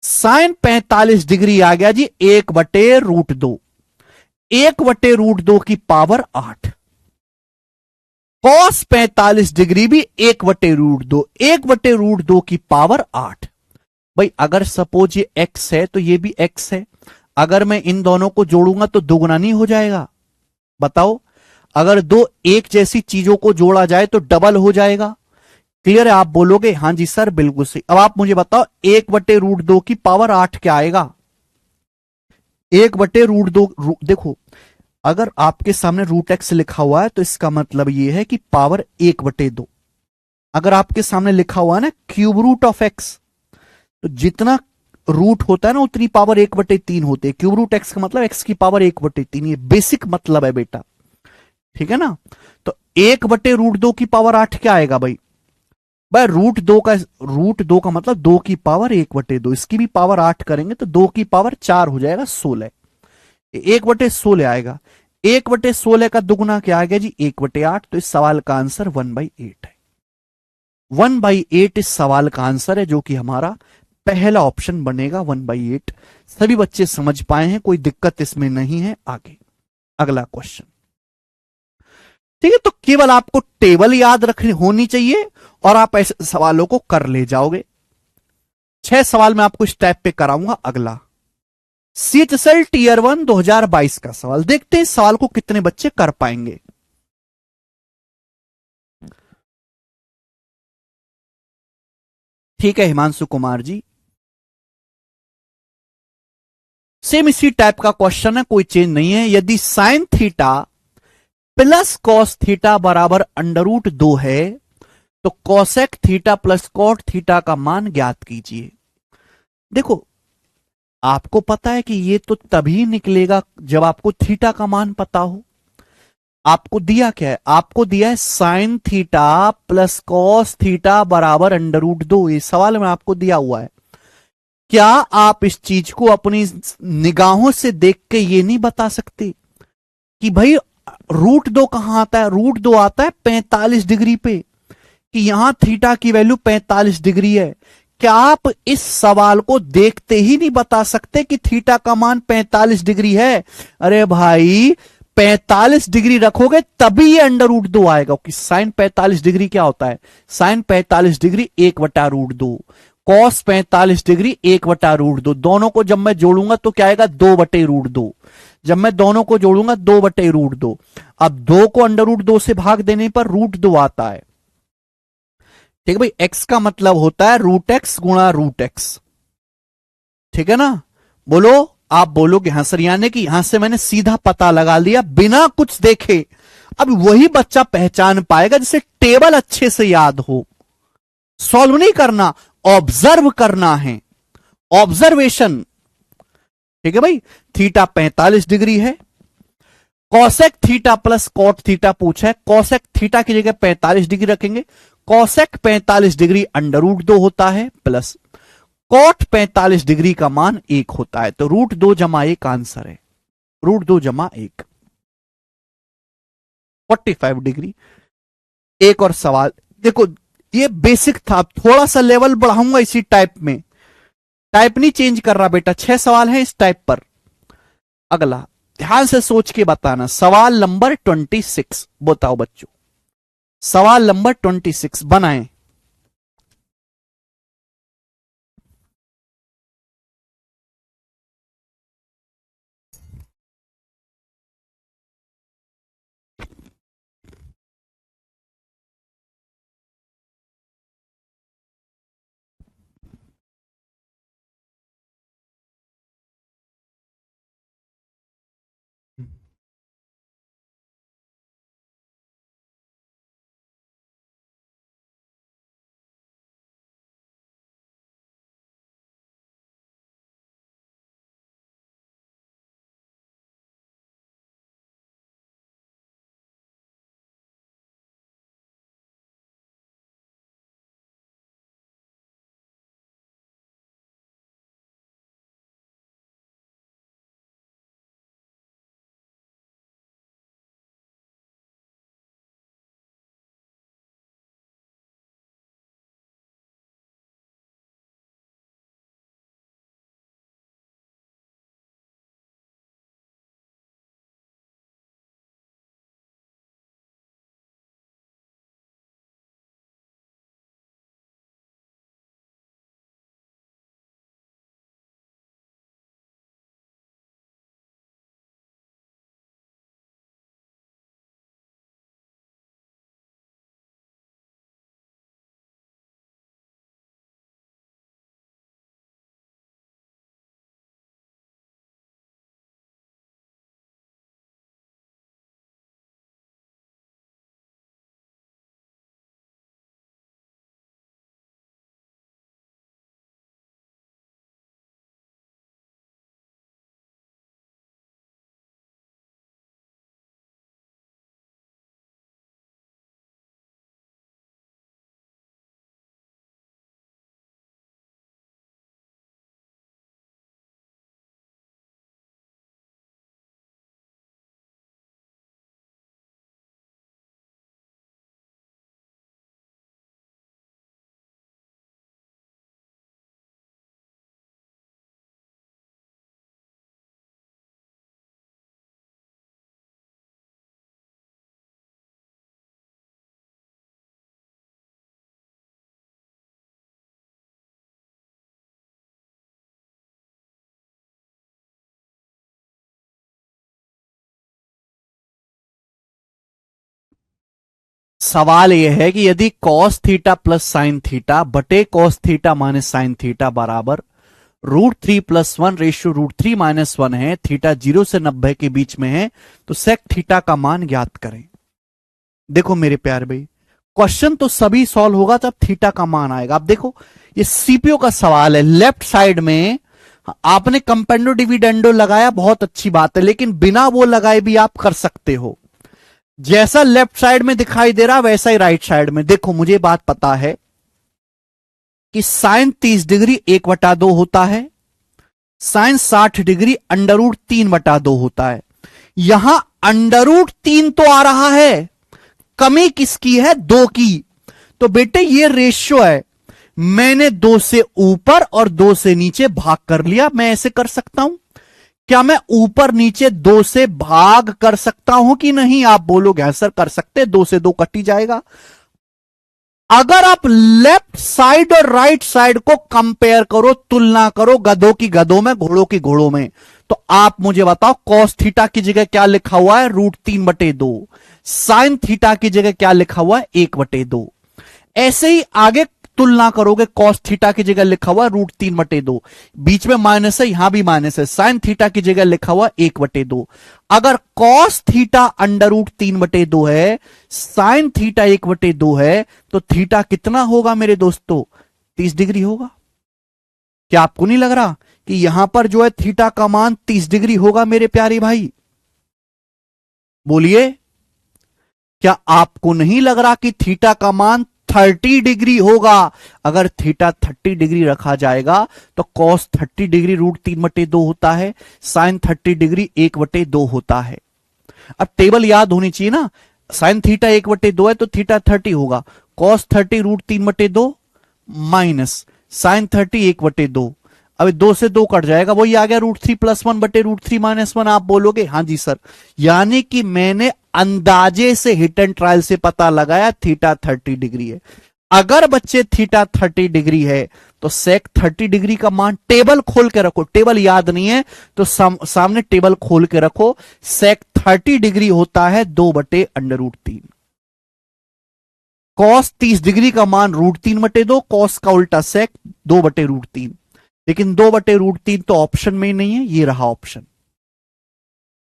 साइन 45 डिग्री आ गया जी 1/√2, 1/√2 की पावर 8। कॉस 45 डिग्री भी 1/√2, 1/√2 की पावर 8। भाई अगर सपोज ये x है तो ये भी x है, अगर मैं इन दोनों को जोड़ूंगा तो दुगुना नहीं हो जाएगा? बताओ, अगर दो एक जैसी चीजों को जोड़ा जाए तो डबल हो जाएगा। क्लियर है? आप बोलोगे हां जी सर बिल्कुल सही। अब आप मुझे बताओ 1/√2 की पावर 8 क्या आएगा? 1/√2 देखो, अगर आपके सामने √x लिखा हुआ है तो इसका मतलब यह है कि पावर 1/2। अगर आपके सामने लिखा हुआ है ना क्यूब रूट ऑफ एक्स, तो जितना रूट होता है ना उतनी पावर 1/3 होती है। क्यूब रूट एक्स का मतलब एक्स की पावर 1/3, ये बेसिक मतलब है बेटा, ठीक है ना? तो 1/√2 की पावर 8 क्या आएगा भाई? भाई √2 का मतलब 2 की पावर 1/2, इसकी भी पावर 8 करेंगे तो 2 की पावर 4 हो जाएगा 16, 1/16 आएगा। 1/16 का दुगुना क्या आ गया जी? 1/8। तो इस सवाल का आंसर 1/8 है। 1/8 इस सवाल का आंसर है, जो कि हमारा पहला ऑप्शन बनेगा 1/8। सभी बच्चे समझ पाए हैं, कोई दिक्कत इसमें नहीं है। आगे अगला क्वेश्चन, ठीक है? तो केवल आपको टेबल याद रखनी होनी चाहिए और आप ऐसे सवालों को कर ले जाओगे। 6 सवाल मैं आपको इस टाइप पे कराऊंगा। अगला CHSL टीयर 1 2022 का सवाल, देखते हैं इस सवाल को कितने बच्चे कर पाएंगे। ठीक है हिमांशु कुमार जी, सेम इसी टाइप का क्वेश्चन है, कोई चेंज नहीं है। यदि sine theta plus cos theta बराबर √2 है तो cosec theta plus cot theta का मान ज्ञात कीजिए। देखो, आपको पता है कि ये तो तभी निकलेगा जब आपको थीटा का मान पता हो। आपको दिया क्या है? आपको दिया है sign theta plus cos theta बराबर √2। ये सवाल में आपको दिया हुआ है। क्या आप इस चीज को अपनी निगाहों से देख के ये नहीं बता सकते कि भाई √2 कहां आता है? √2 आता है 45 डिग्री पे, कि यहां थीटा की वैल्यू 45 डिग्री है। क्या आप इस सवाल को देखते ही नहीं बता सकते कि थीटा का मान 45 डिग्री है? अरे भाई 45 डिग्री रखोगे तभी ये √2 आएगा, कि साइन 45 डिग्री क्या होता है? Sine 45 degree 1/√2, cos 45 degree 1/√2। दोनों को जब मैं जोड़ूंगा तो क्या आएगा? 2/√2। जब मैं दोनों को जोड़ूंगा 2/√2। अब 2 को √2 से भाग देने पर √2 आता है। ठीक है भाई, x का मतलब होता है √x गुणा √x, ठीक है ना? बोलो, आप बोलोगे हाँ सर, यानी कि यहां से मैंने सीधा पता लगा लिया बिना कुछ देखे। अब वही बच्चा पहचान पाएगा जिसे टेबल अच्छे से याद हो। सॉल्व नहीं करना, ऑब्जर्व करना है, ऑब्जर्वेशन। ठीक है भाई, थीटा 45 डिग्री है, cosec theta plus cot theta पूछा है। कॉसेक थीटा की जगह 45 डिग्री रखेंगे, कॉसेक 45 डिग्री √2 होता है, प्लस कॉट 45 डिग्री का मान 1 होता है। तो √2 जमा 1 आंसर है, √2 जमा 1 45 डिग्री। एक और सवाल देखो, ये बेसिक था, थोड़ा सा लेवल बढ़ाऊंगा इसी टाइप में। टाइप नहीं चेंज कर रहा बेटा, 6 सवाल है इस टाइप पर। अगला ध्यान से सोच के बताना, सवाल नंबर 26 बताओ बच्चों। सवाल नंबर 26 बनाएं। सवाल यह है कि यदि cos theta plus sine theta बटे cos theta minus sine theta बराबर √3+1 है, थीटा 0 से 90 के बीच में है, तो सेक थीटा का मान ज्ञात करें। देखो मेरे प्यारे भाई, क्वेश्चन तो सभी सॉल्व होगा तब थीटा का मान आएगा। अब देखो ये सीपीओ का सवाल है, लेफ्ट साइड में आपने कंपेंडो डिविडेंडो लगाया, बहुत अच्छी बात है, लेकिन बिना वो लगाए भी आप कर सकते हो। जैसा लेफ्ट साइड में दिखाई दे रहा वैसा ही राइट साइड में। देखो मुझे बात पता है कि साइन 30 डिग्री 1/2 होता है, साइन 60 डिग्री √3/2 होता है। यहां √3 तो आ रहा है, कमी किसकी है? 2 की। तो बेटे ये रेशियो है, मैंने 2 से ऊपर और 2 से नीचे भाग कर लिया। मैं ऐसे कर सकता हूं क्या? मैं ऊपर नीचे 2 से भाग कर सकता हूं कि नहीं? आप बोलोगे हाँ सर कर सकते, 2 से 2 कट ही जाएगा। अगर आप लेफ्ट साइड और राइट साइड को कंपेयर करो, तुलना करो, गधों की गधों में, घोड़ों की घोड़ों में, तो आप मुझे बताओ कॉस थीटा की जगह क्या लिखा हुआ है? √3/2। साइन थीटा की जगह क्या लिखा हुआ है? 1/2। ऐसे ही आगे तुलना करोगे, कॉस थीटा की जगह लिखा हुआ √3/2, बीच में माइनस है, यहां भी माइनस है। साइन थीटा की जगह लिखा हुआ 1/2। अगर कॉस थीटा √3/2 है, साइन थीटा 1/2 है, तो थीटा कितना होगा मेरे दोस्तों? 30 डिग्री होगा। क्या आपको नहीं लग रहा कि यहां पर जो है थीटा का मान 30 डिग्री होगा मेरे प्यारे भाई? बोलिए, क्या आपको नहीं लग रहा कि थीटा का मान 30 डिग्री होगा? अगर थीटा 30 डिग्री रखा जाएगा तो कॉस 30 डिग्री √3/2 होता है, साइन 30 डिग्री 1/2 होता है। अब टेबल याद होनी चाहिए ना, साइन थीटा 1/2 है तो थीटा 30 होगा, कॉस 30 √3/2 माइनस साइन 30 1/2। अब 2 से 2 कट जाएगा, वही आ गया √3+1/√3-1। आप बोलोगे हाँ जी सर, यानी कि मैंने अंदाजे से हिट एंड ट्रायल से पता लगाया थीटा 30 डिग्री है। अगर बच्चे थीटा 30 डिग्री है तो सेक 30 डिग्री का मान, टेबल खोल के रखो, टेबल याद नहीं है तो सामने टेबल खोल के रखो, सेक 30 डिग्री होता है 2/√3। कॉस 30 डिग्री का मान √3/2, कॉस का उल्टा सेक 2/√3। लेकिन 2/√3 तो ऑप्शन में ही नहीं है, ये रहा ऑप्शन।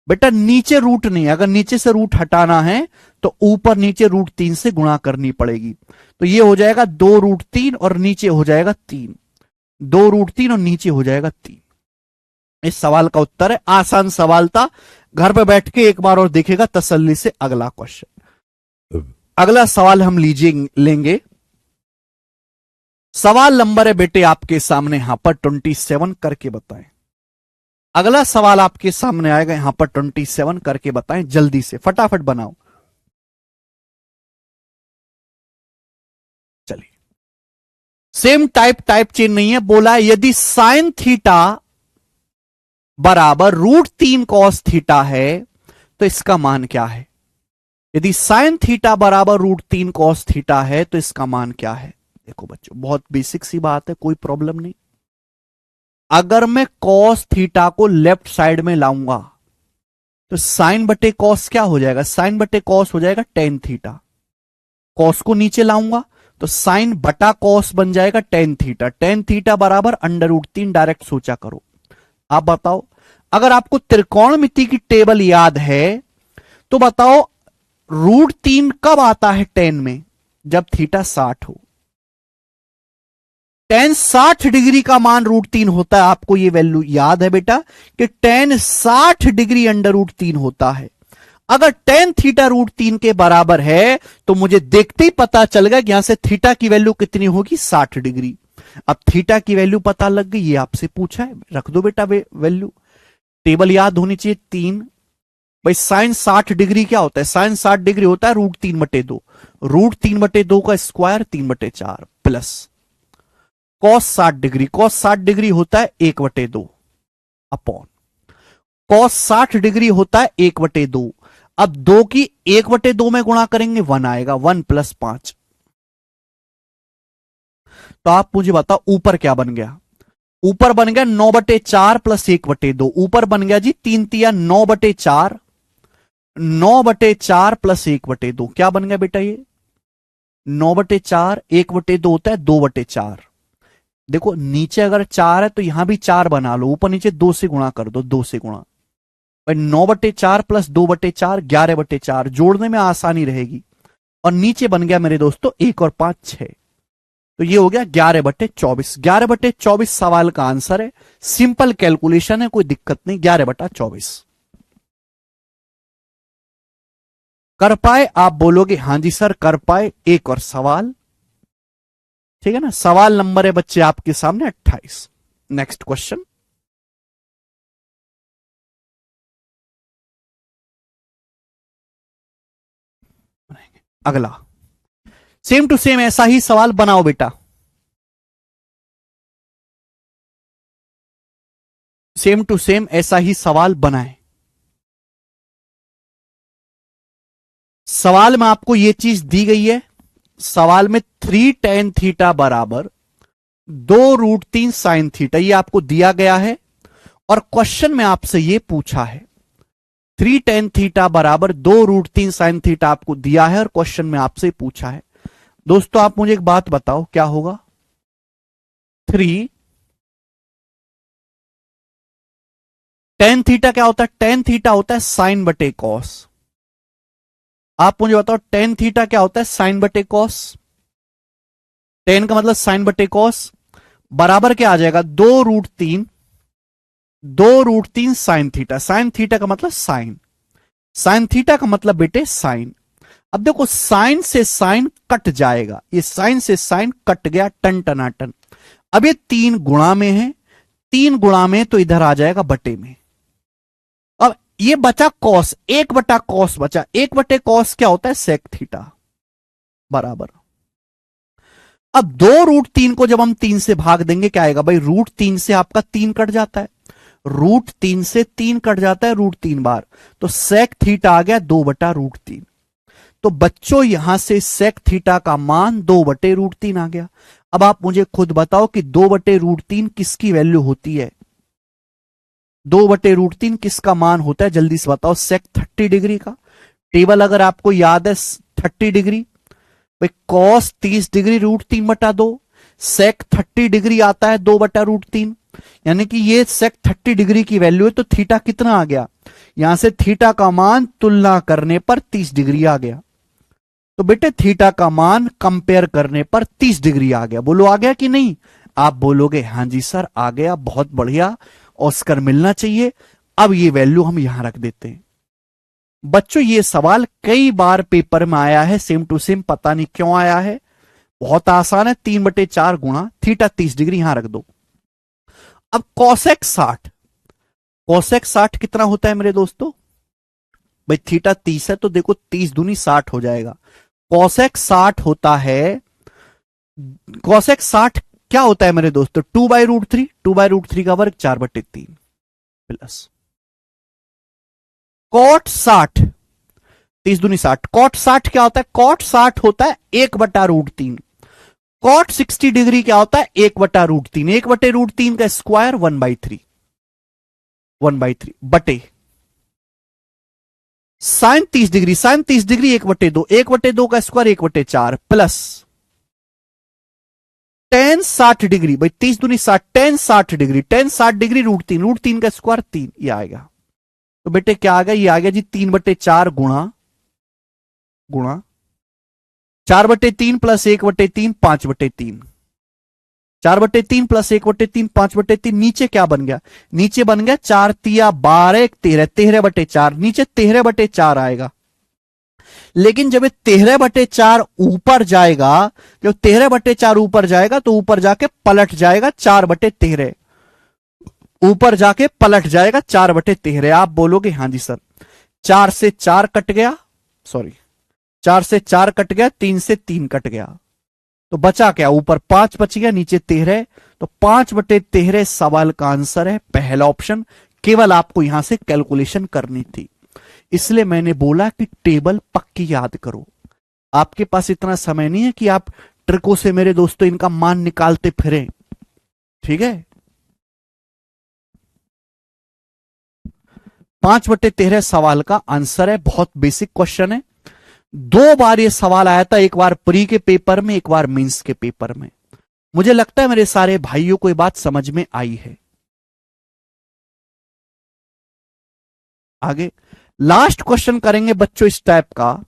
बेटा नीचे रूट नहीं, अगर नीचे से रूट हटाना है तो ऊपर नीचे √3 से गुणा करनी पड़ेगी। तो ये हो जाएगा 2√3 और नीचे हो जाएगा 3, 2√3 और नीचे हो जाएगा 3। इस सवाल का उत्तर है। आसान सवाल था, घर पे बैठ के एक बार और देखेगा तसल्ली से। अगला क्वेश्चन, अगला सवाल हम लेंगे। सवाल नंबर है बेटे आपके सामने यहां पर 27, करके बताएं। अगला सवाल आपके सामने आएगा यहां पर 27, करके बताएं, जल्दी से फटाफट बनाओ। चलिए, सेम टाइप चेंज नहीं है। बोला यदि साइन थीटा बराबर √3 कॉस थीटा है तो इसका मान क्या है? यदि साइन थीटा बराबर √3 कॉस थीटा है तो इसका मान क्या है? देखो बच्चों, बहुत बेसिक सी बात है, कोई प्रॉब्लम नहीं। अगर मैं कॉस थीटा को लेफ्ट साइड में लाऊंगा तो साइन बटे कॉस क्या हो जाएगा? साइन बटे कॉस हो जाएगा टेन थीटा। कॉस को नीचे लाऊंगा तो साइन बटा कॉस बन जाएगा टेन थीटा। टेन थीटा बराबर √3, डायरेक्ट सोचा करो। आप बताओ, अगर आपको त्रिकोणमिति की टेबल याद है तो बताओ √3 कब आता है टेन में? जब थीटा 60 हो। टेन 60 डिग्री का मान √3 होता है। आपको यह वैल्यू याद है बेटा कि टेन 60 डिग्री √3 होता है। अगर टेन थीटा √3 के बराबर है तो मुझे देखते ही पता चल गया कि यहां से थीटा की वैल्यू कितनी होगी? 60 डिग्री। अब थीटा की वैल्यू पता लग गई, ये आपसे पूछा है, रख दो बेटा वैल्यू। टेबल याद होनी चाहिए 3। भाई साइन 60 डिग्री क्या होता है? साइन 60 डिग्री होता है √3/2। √3/2 का square 3/4 plus cos 60 degree. Cos 60 degree होता है 1/2 अपॉन कॉस 60 डिग्री होता है 1/2। अब 2 की 1/2 में गुणा करेंगे 1 आएगा, 1 + 5। तो आप मुझे बताओ ऊपर क्या बन गया? ऊपर बन गया 9/4 + 1/2। ऊपर बन गया जी 3 × 9/4, 9/4 + 1/2। क्या बन गया बेटा? ये 9/4, 1/2 होता है 2/4। देखो नीचे अगर 4 है तो यहां भी 4 बना लो, ऊपर नीचे 2 से गुणा कर दो, 2 से गुणा। भाई 9/4 प्लस 2/4 11/4, जोड़ने में आसानी रहेगी। और नीचे बन गया मेरे दोस्तों 1 और 5 6, तो ये हो गया 11/24। 11/24 सवाल का आंसर है। सिंपल कैलकुलेशन है, कोई दिक्कत नहीं। 11/24 कर पाए? आप बोलोगे हां जी सर कर पाए। एक और सवाल, ठीक है ना। सवाल नंबर है बच्चे आपके सामने 28। Next question. अगला सेम टू सेम ऐसा ही सवाल बनाओ बेटा। सेम टू सेम ऐसा ही सवाल बनाए। सवाल में आपको यह चीज दी गई है। सवाल में 3 tan थीटा बराबर 2√3 sin थीटा, ये आपको दिया गया है। और क्वेश्चन में आपसे यह पूछा है 3 tan थीटा बराबर 2√3 sin थीटा आपको दिया है और क्वेश्चन में आपसे पूछा है। दोस्तों आप मुझे एक बात बताओ, क्या होगा? 3 tan थीटा क्या होता है? tan थीटा होता है साइन बटे कॉस। आप मुझे बताओ tan थीटा क्या होता है? साइन बटे कॉस। tan का मतलब साइन बटे कॉस, बराबर क्या आ जाएगा? 2√3, 2√3 साइन थीटा। साइन थीटा का मतलब साइन, साइन थीटा का मतलब बेटे साइन। अब देखो साइन से साइन कट जाएगा, ये साइन से साइन कट गया, टन टनाटन। अब ये 3 गुणा में है, 3 गुणा में तो इधर आ जाएगा बटे में। अब ये बचा कॉस, 1/cos बचा। 1/cos क्या होता है? सेक थीटा बराबर। अब 2√3 को जब हम 3 से भाग देंगे क्या आएगा भाई? √3 से आपका 3 कट जाता है, √3 से 3 कट जाता है √3 बार, तो सेक थीटा आ गया 2/√3। तो बच्चों यहां से सेक थीटा का मान 2/√3 आ गया। अब आप मुझे खुद बताओ कि 2/√3 किसकी वैल्यू होती है? 2/√3 किसका मान होता है? जल्दी से बताओ। सेक 30 डिग्री का। टेबल अगर आपको याद है 30 डिग्री, भाई कॉस 30 डिग्री √3/2, सेक 30 डिग्री आता है 2/√3, यानी कि ये सेक 30 डिग्री की वैल्यू है। तो थीटा कितना आ गया? यहां से थीटा का मान तुलना करने पर 30 डिग्री आ गया। तो बेटे थीटा का मान कंपेयर करने पर 30 डिग्री आ गया। बोलो आ गया कि नहीं? आप बोलोगे हां जी सर आ गया, बहुत बढ़िया, ऑस्कर मिलना चाहिए। अब ये वैल्यू हम यहां रख देते हैं। बच्चों ये सवाल कई बार पेपर में आया है, सेम टू सेम, पता नहीं क्यों आया है। बहुत आसान है, 3/4 गुणा थीटा 30 डिग्री यहां रख दो। अब कॉसेक 60, कॉसेक 60 कितना होता है मेरे दोस्तों? भाई थीटा 30 है तो देखो 30 दूनी 60 हो जाएगा। कॉसेक 60 होता है, कॉसेक 60 क्या होता है मेरे दोस्तों? 2/√3, 2/√3 का वर्ग 4/3 प्लस कॉट 60, 30 दूनी 60। कॉट 60 क्या होता है? कॉट 60 होता है 1/√3। कॉट 60 डिग्री क्या होता है? 1/√3। 1/√3 का स्क्वायर 1/3, 1/3 बटे साइन 30 डिग्री, साइन 30 डिग्री 1/2, 1/2 का स्क्वायर 1/4 प्लस टेन 60 डिग्री, भाई 30 दूनी 60, टेन 60 डिग्री, टेन 60 डिग्री √3, √3 का स्क्वायर 3, ये आएगा। तो बेटे क्या आ गया? ये आ गया जी 3/4 गुणा गुणा 4/3 प्लस 1/3 5/3, 4/3 प्लस 1/3 5/3। नीचे क्या बन गया? नीचे बन गया 4 तिया 12 13, 13/4, नीचे 13/4 आएगा। लेकिन जब ये 13/4 ऊपर जाएगा, जब 13/4 ऊपर जाएगा तो ऊपर जाके पलट जाएगा 4/13, ऊपर जाके पलट जाएगा 4/13। आप बोलोगे हां जी सर, 4 से 4 कट गया, सॉरी 4 से 4 कट गया, 3 से 3 कट गया, तो बचा क्या? ऊपर 5 बच गया, नीचे 13, तो 5/13 सवाल का आंसर है पहला ऑप्शन। केवल आपको यहां से कैलकुलेशन करनी थी, इसलिए मैंने बोला कि टेबल पक्की याद करो। आपके पास इतना समय नहीं है कि आप ट्रिकों से मेरे दोस्तों इनका मान निकालते फिरें, ठीक है। 5/13 सवाल का आंसर है, बहुत बेसिक क्वेश्चन है। दो बार ये सवाल आया था, एक बार प्री के पेपर में, एक बार मेंस के पेपर में। मुझे लगता है मेरे सारे भाइयों को ये बात समझ में आई है। आगे लास्ट क्वेश्चन करेंगे बच्चों इस टाइप का।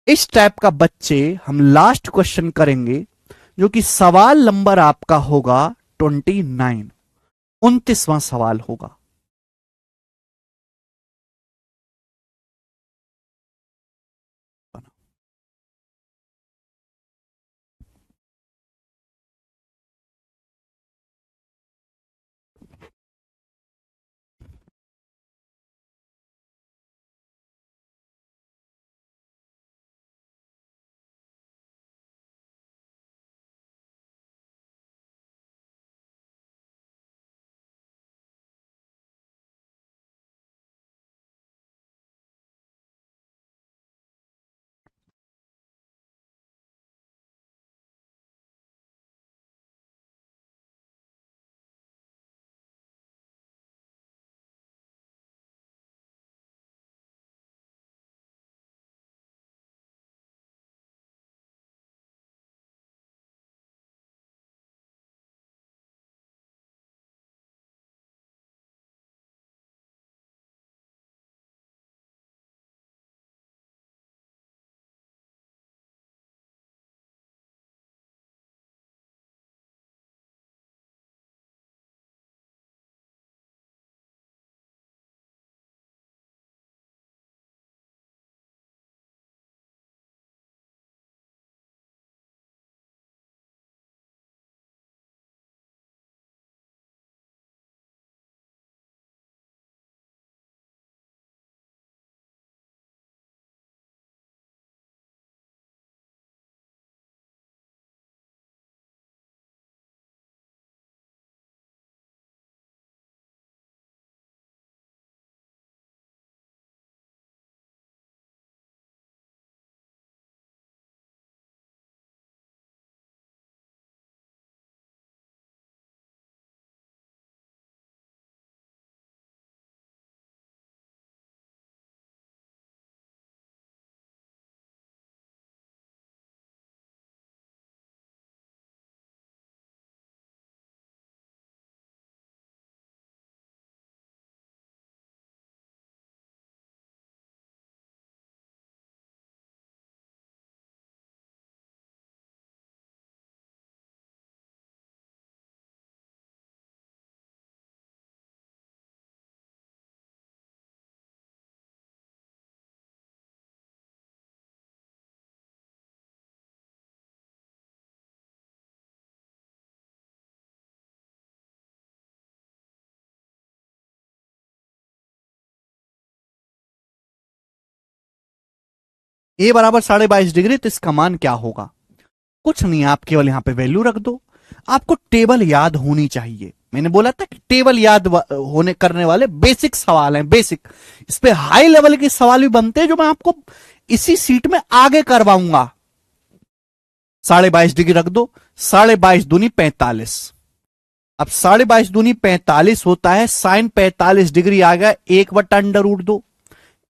इस टाइप का बच्चे हम लास्ट क्वेश्चन करेंगे, जो कि सवाल नंबर आपका होगा 29, 29वां सवाल होगा। ए बराबर 22.5 डिग्री, तो इसका मान क्या होगा? कुछ नहीं, आप केवल यहां पे वैल्यू रख दो। आपको टेबल याद होनी चाहिए। मैंने बोला था कि टेबल याद होने करने वाले बेसिक सवाल हैं, बेसिक। इस पे हाई लेवल के सवाल भी बनते हैं, जो मैं आपको इसी सीट में आगे करवाऊंगा। 22.5 डिग्री रख दो, 22.5 दूनी 45। अब 22.5 दूनी 45 होता है, साइन 45 डिग्री आ गया, 1/√2।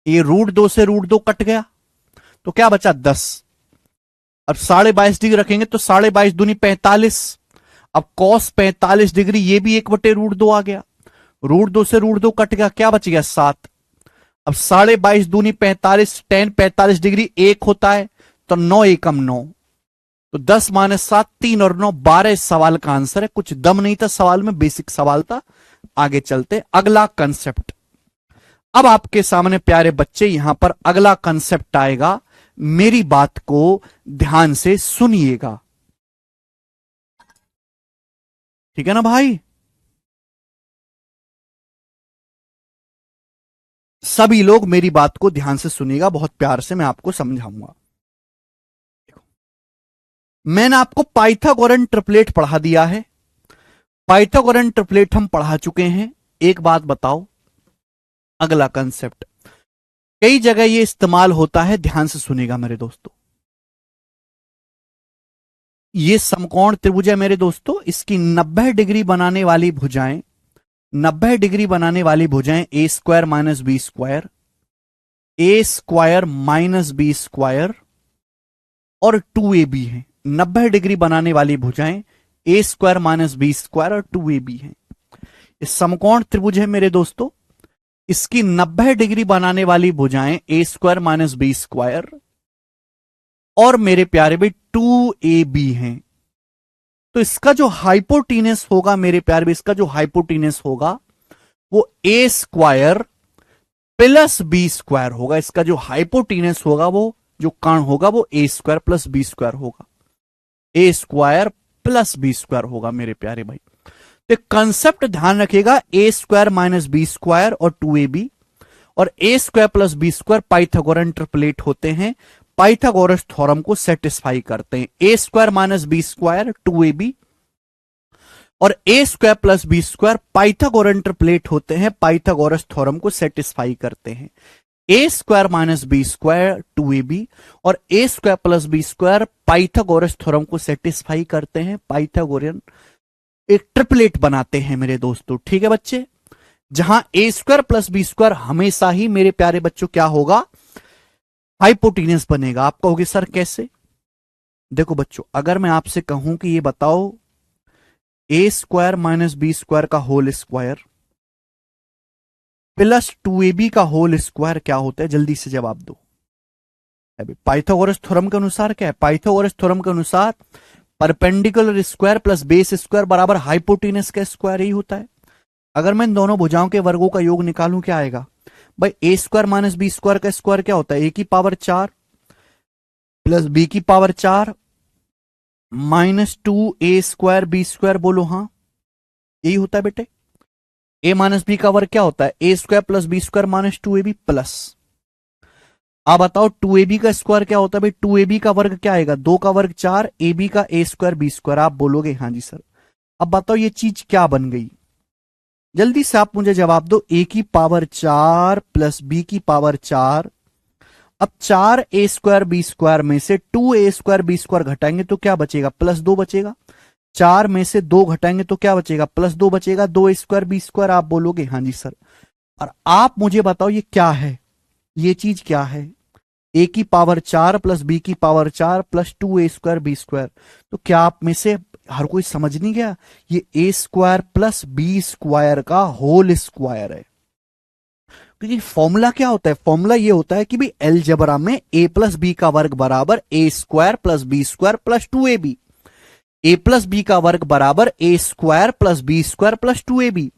ये √2 से √2 कट गया, तो क्या बचा 10। अब 22.5 डिग्री रखेंगे तो 22.5 दूनी 45। अब कॉस 45 डिग्री, ये भी 1/√2 आ गया, √2 से √2 कट गया, क्या बच गया 7। अब 22.5 दूनी 45, टेन 45 डिग्री 1 होता है, तो 9 एकम 9, तो 10 - 7, 3 और 9 12 इस सवाल का आंसर है। कुछ दम नहीं था सवाल में, बेसिक सवाल था। आगे चलते अगला कंसेप्ट। अब आपके सामने प्यारे बच्चे यहां पर अगला कंसेप्ट आएगा, मेरी बात को ध्यान से सुनिएगा, ठीक है ना भाई? सभी लोग मेरी बात को ध्यान से सुनिएगा, बहुत प्यार से मैं आपको समझाऊंगा। मैंने आपको पाइथागोरन ट्रिपलेट पढ़ा दिया है, पाइथागोरन ट्रिपलेट हम पढ़ा चुके हैं। एक बात बताओ, अगला कंसेप्ट कई जगह ये इस्तेमाल होता है, ध्यान से सुनिएगा मेरे दोस्तों। ये समकोण त्रिभुज है मेरे दोस्तों, इसकी 90 डिग्री बनाने वाली भुजाएं, 90 डिग्री बनाने वाली भुजाएं a² - b², ए स्क्वायर माइनस बी स्क्वायर और 2ab है। 90 डिग्री बनाने वाली भुजाएं ए स्क्वायर माइनस बी स्क्वायर और 2ab है। इस समकोण त्रिभुज है मेरे दोस्तों, इसकी 90 डिग्री बनाने वाली भुजाएं ए स्क्वायर माइनस बी स्क्वायर और मेरे प्यारे भाई 2ab हैं। तो इसका जो हाइपोटीनस होगा मेरे प्यारे भाई, इसका जो हाइपोटीनस होगा वो A square plus B square होगा। इसका जो हाइपोटीनस होगा, वो जो कर्ण होगा वो A square plus B square होगा। A square plus B square होगा मेरे प्यारे भाई। तो कंसेप्ट ध्यान रखिएगा, A square minus B square और 2ab और A square plus B square Pythagorean interpolate होते हैं, पाइथागोरस थ्योरम को सेटिस्फाई करते हैं। A square minus B square 2ab और A square plus B square Pythagorean interpolate होते हैं, पाइथागोरस थ्योरम को सेटिस्फाई करते हैं। A square minus B square 2ab और A square plus B square Pythagoras theorem को सेटिस्फाई करते हैं, पाइथागोरियन एक ट्रिपलेट बनाते हैं मेरे दोस्तों। ठीक है बच्चे, जहां ए स्क्वायर प्लस बी स्क्वायर हमेशा ही मेरे प्यारे बच्चों क्या होगा, हाइपोटीनस बनेगा। आप कहोगे सर कैसे? देखो बच्चों, अगर मैं आपसे कहूं कि ये बताओ ए स्क्वायर माइनस बी स्क्वायर का होल स्क्वायर प्लस 2ab का होल स्क्वायर क्या होता है, जल्दी से जवाब दो। पाइथागोरस थ्योरम के अनुसार क्या है? पाइथागोरस थ्योरम के अनुसार perpendicular square plus base square बराबर हाइपोटीनस का स्क्वायर ही होता है। अगर मैं इन दोनों भुजाओं के वर्गों का योग निकालूं क्या आएगा भाई? ए स्क्वायर माइनस बी स्क्वायर का स्क्वायर क्या होता है? ए की पावर 4 प्लस बी की power 4 minus 2a square b square. बोलो हाँ, यही होता है बेटे। ए माइनस बी का वर्ग क्या होता है? A square plus B square minus 2ab plus. आप बताओ 2ab का स्क्वायर क्या होता है भाई? 2ab का वर्ग क्या आएगा? 2 का वर्ग 4, ab का a स्क्वायर बी स्क्वायर। आप बोलोगे हाँ जी सर। अब बताओ ये चीज क्या बन गई, जल्दी से आप मुझे जवाब दो। a की पावर 4 प्लस b की पावर 4। अब 4a स्क्वायर बी स्क्वायर में से 2a स्क्वायर बी स्क्वायर घटाएंगे तो क्या बचेगा? प्लस 2 बचेगा। 4 में से 2 घटाएंगे तो क्या बचेगा? प्लस 2 बचेगा। 2a square b square. आप बोलोगे हाँ जी सर। और आप मुझे बताओ ये क्या है, ये चीज क्या है? a की पावर 4 प्लस b की power 4 plus 2a square b square. तो क्या आप में से हर कोई समझ नहीं गया? ये a square plus B square का होल स्क्वायर है। क्योंकि फॉर्मूला क्या होता है? फॉर्मूला ये होता है कि भाई अलजेब्रा में a प्लस बी का वर्ग बराबर a square plus B square plus 2ab। a plus b का वर्ग बराबर a square plus B square plus 2ab।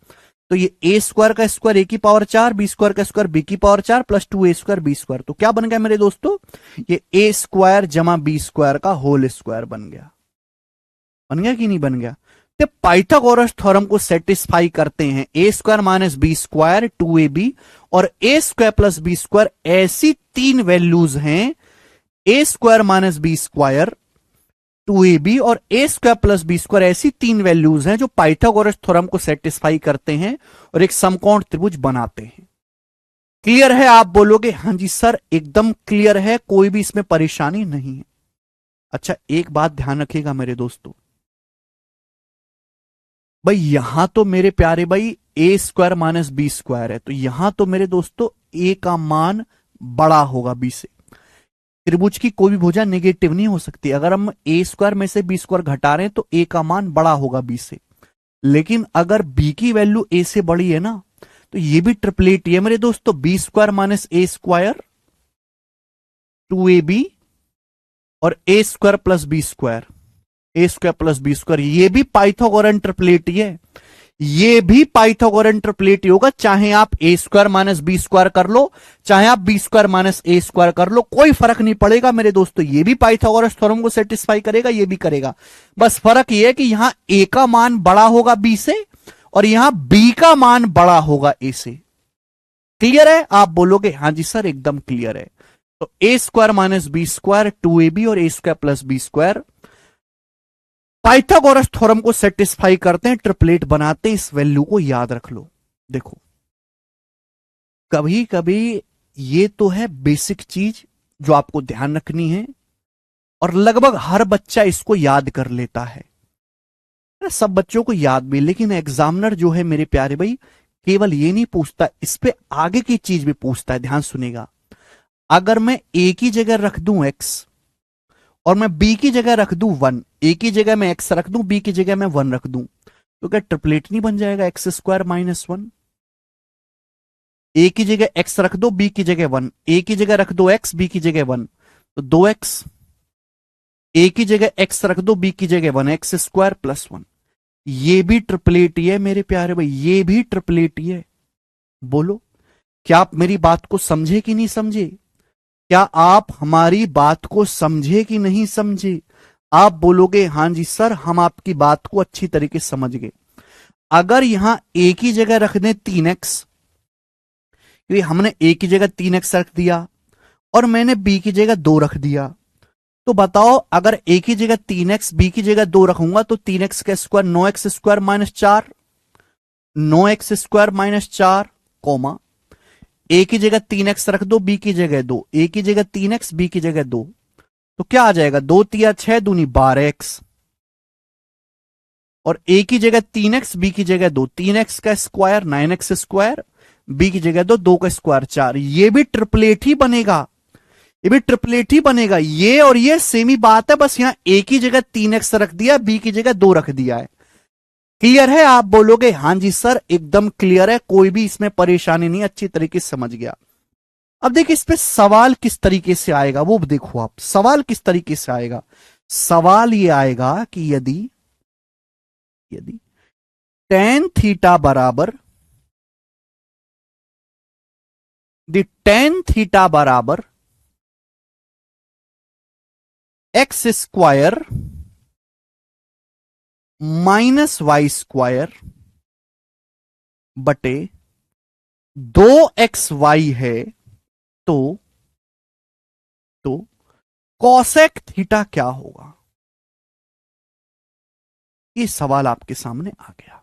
तो ये a स्क्वायर का स्क्वायर a की पावर 4, बी स्क्वायर का स्क्वायर b की power 4 plus 2a square b square. तो क्या बन गया मेरे दोस्तों? ये a स्क्वायर जमा बी स्क्वायर का होल स्क्वायर बन गया। बन गया कि नहीं बन गया? तो पाइथागोरस थ्योरम को सेटिस्फाई करते हैं A square minus B square 2ab और A square plus B square. ऐसी 3 वैल्यूज हैं, A square minus B square 2ab और A square plus B square. ऐसी 3 वैल्यूज हैं जो पाइथागोरस थ्योरम को सेटिस्फाई करते हैं और एक समकोण त्रिभुज बनाते हैं। क्लियर है? आप बोलोगे हाँ जी सर एकदम क्लियर है, कोई भी इसमें परेशानी नहीं है। अच्छा एक बात ध्यान रखिएगा मेरे दोस्तों, भाई यहां तो मेरे प्यारे भाई ए स्क्वायर माइनस बी स्क्वायर है, तो यहां तो मेरे दोस्तों ए का मान बड़ा होगा बी से। त्रिभुज की कोई भी भुजा नेगेटिव नहीं हो सकती। अगर हम ए स्क्वायर में से बी स्क्वायर घटा रहे हैं तो ए का मान बड़ा होगा बी से। लेकिन अगर बी की वैल्यू ए से बड़ी है ना, तो ये भी ट्रिपलेट है मेरे दोस्तों। बी स्क्वायर माइनस ए स्क्वायर 2ab और A square plus B square, A square plus B square. ये भी पाइथागोरन ट्रिपलेट ही है, ये भी पाइथागोरन ट्रिपलेट होगा। चाहे आप ए स्क्वायर माइनस बी स्क्वायर कर लो, चाहे आप बी स्क्वायर माइनस ए स्क्वायर कर लो, कोई फर्क नहीं पड़ेगा मेरे दोस्तों। ये भी पाइथागोरस थ्योरम को सेटिस्फाई करेगा, ये भी करेगा। बस फर्क ये है कि यहां ए का मान बड़ा होगा बी से और यहां बी का मान बड़ा होगा ए से। क्लियर है? आप बोलोगे हाँ जी सर एकदम क्लियर है। तो A square minus B square 2ab और A square plus B square Pythagoras theorem को सेटिस्फाई करते हैं, ट्रिपलेट बनाते हैं। इस वैल्यू को याद रख लो। देखो कभी कभी ये तो है बेसिक चीज जो आपको ध्यान रखनी है और लगभग हर बच्चा इसको याद कर लेता है, सब बच्चों को याद भी। लेकिन एग्जामिनर जो है मेरे प्यारे भाई केवल ये नहीं पूछता, इस पे आगे की चीज भी पूछता है। ध्यान सुनेगा, अगर मैं ए की जगह रख दूं x और मैं बी की जगह रख दूं 1, ए की जगह मैं x रख दूं, बी की जगह मैं 1 रख दूं, तो क्या ट्रिपलेट नहीं बन जाएगा x² - 1? ए की जगह x रख दो, बी की जगह 1, ए की जगह रख दो x, बी की जगह 1, तो 2x। ए की जगह x रख दो, बी की जगह 1, x² + 1। ये भी ट्रिपलेट ही है मेरे प्यारे भाई, ये भी ट्रिपलेट ही है। बोलो, क्या आप मेरी बात को समझे कि नहीं समझे? क्या आप हमारी बात को समझे कि नहीं समझे? आप बोलोगे हां जी सर, हम आपकी बात को अच्छी तरीके से समझ गए। अगर यहां ए की जगह रख दें 3x, क्योंकि हमने ए की जगह 3x रख दिया और मैंने बी की जगह 2 रख दिया, तो बताओ अगर ए की जगह 3x, बी की जगह 2 रखूंगा तो 3x का स्क्वायर 9x² - 4, 9x² - 4, कोमा ए की जगह 3x रख दो, बी की जगह 2, ए की जगह 3x, बी की जगह 2, तो क्या आ जाएगा? 2 तिया 6 दूनी 12x, और ए की जगह 3x, बी की जगह 2, 3x का स्क्वायर 9x², बी की जगह 2, 2 का स्क्वायर 4। ये भी ट्रिपलेट ही बनेगा, ये भी ट्रिपलेट ही बनेगा। ये और ये सेम ही बात है, बस यहां ए की जगह 3x रख दिया, बी की जगह 2 रख दिया है। क्लियर है? आप बोलोगे हां जी सर एकदम क्लियर है, कोई भी इसमें परेशानी नहीं, अच्छी तरीके से समझ गया। अब देखिए इस पे सवाल किस तरीके से आएगा, वो देखो आप सवाल किस तरीके से आएगा। सवाल ये आएगा कि यदि यदि tan थीटा बराबर tan थीटा बराबर x² -y² बटे 2xy है, तो cosec थीटा क्या होगा? ये सवाल आपके सामने आ गया।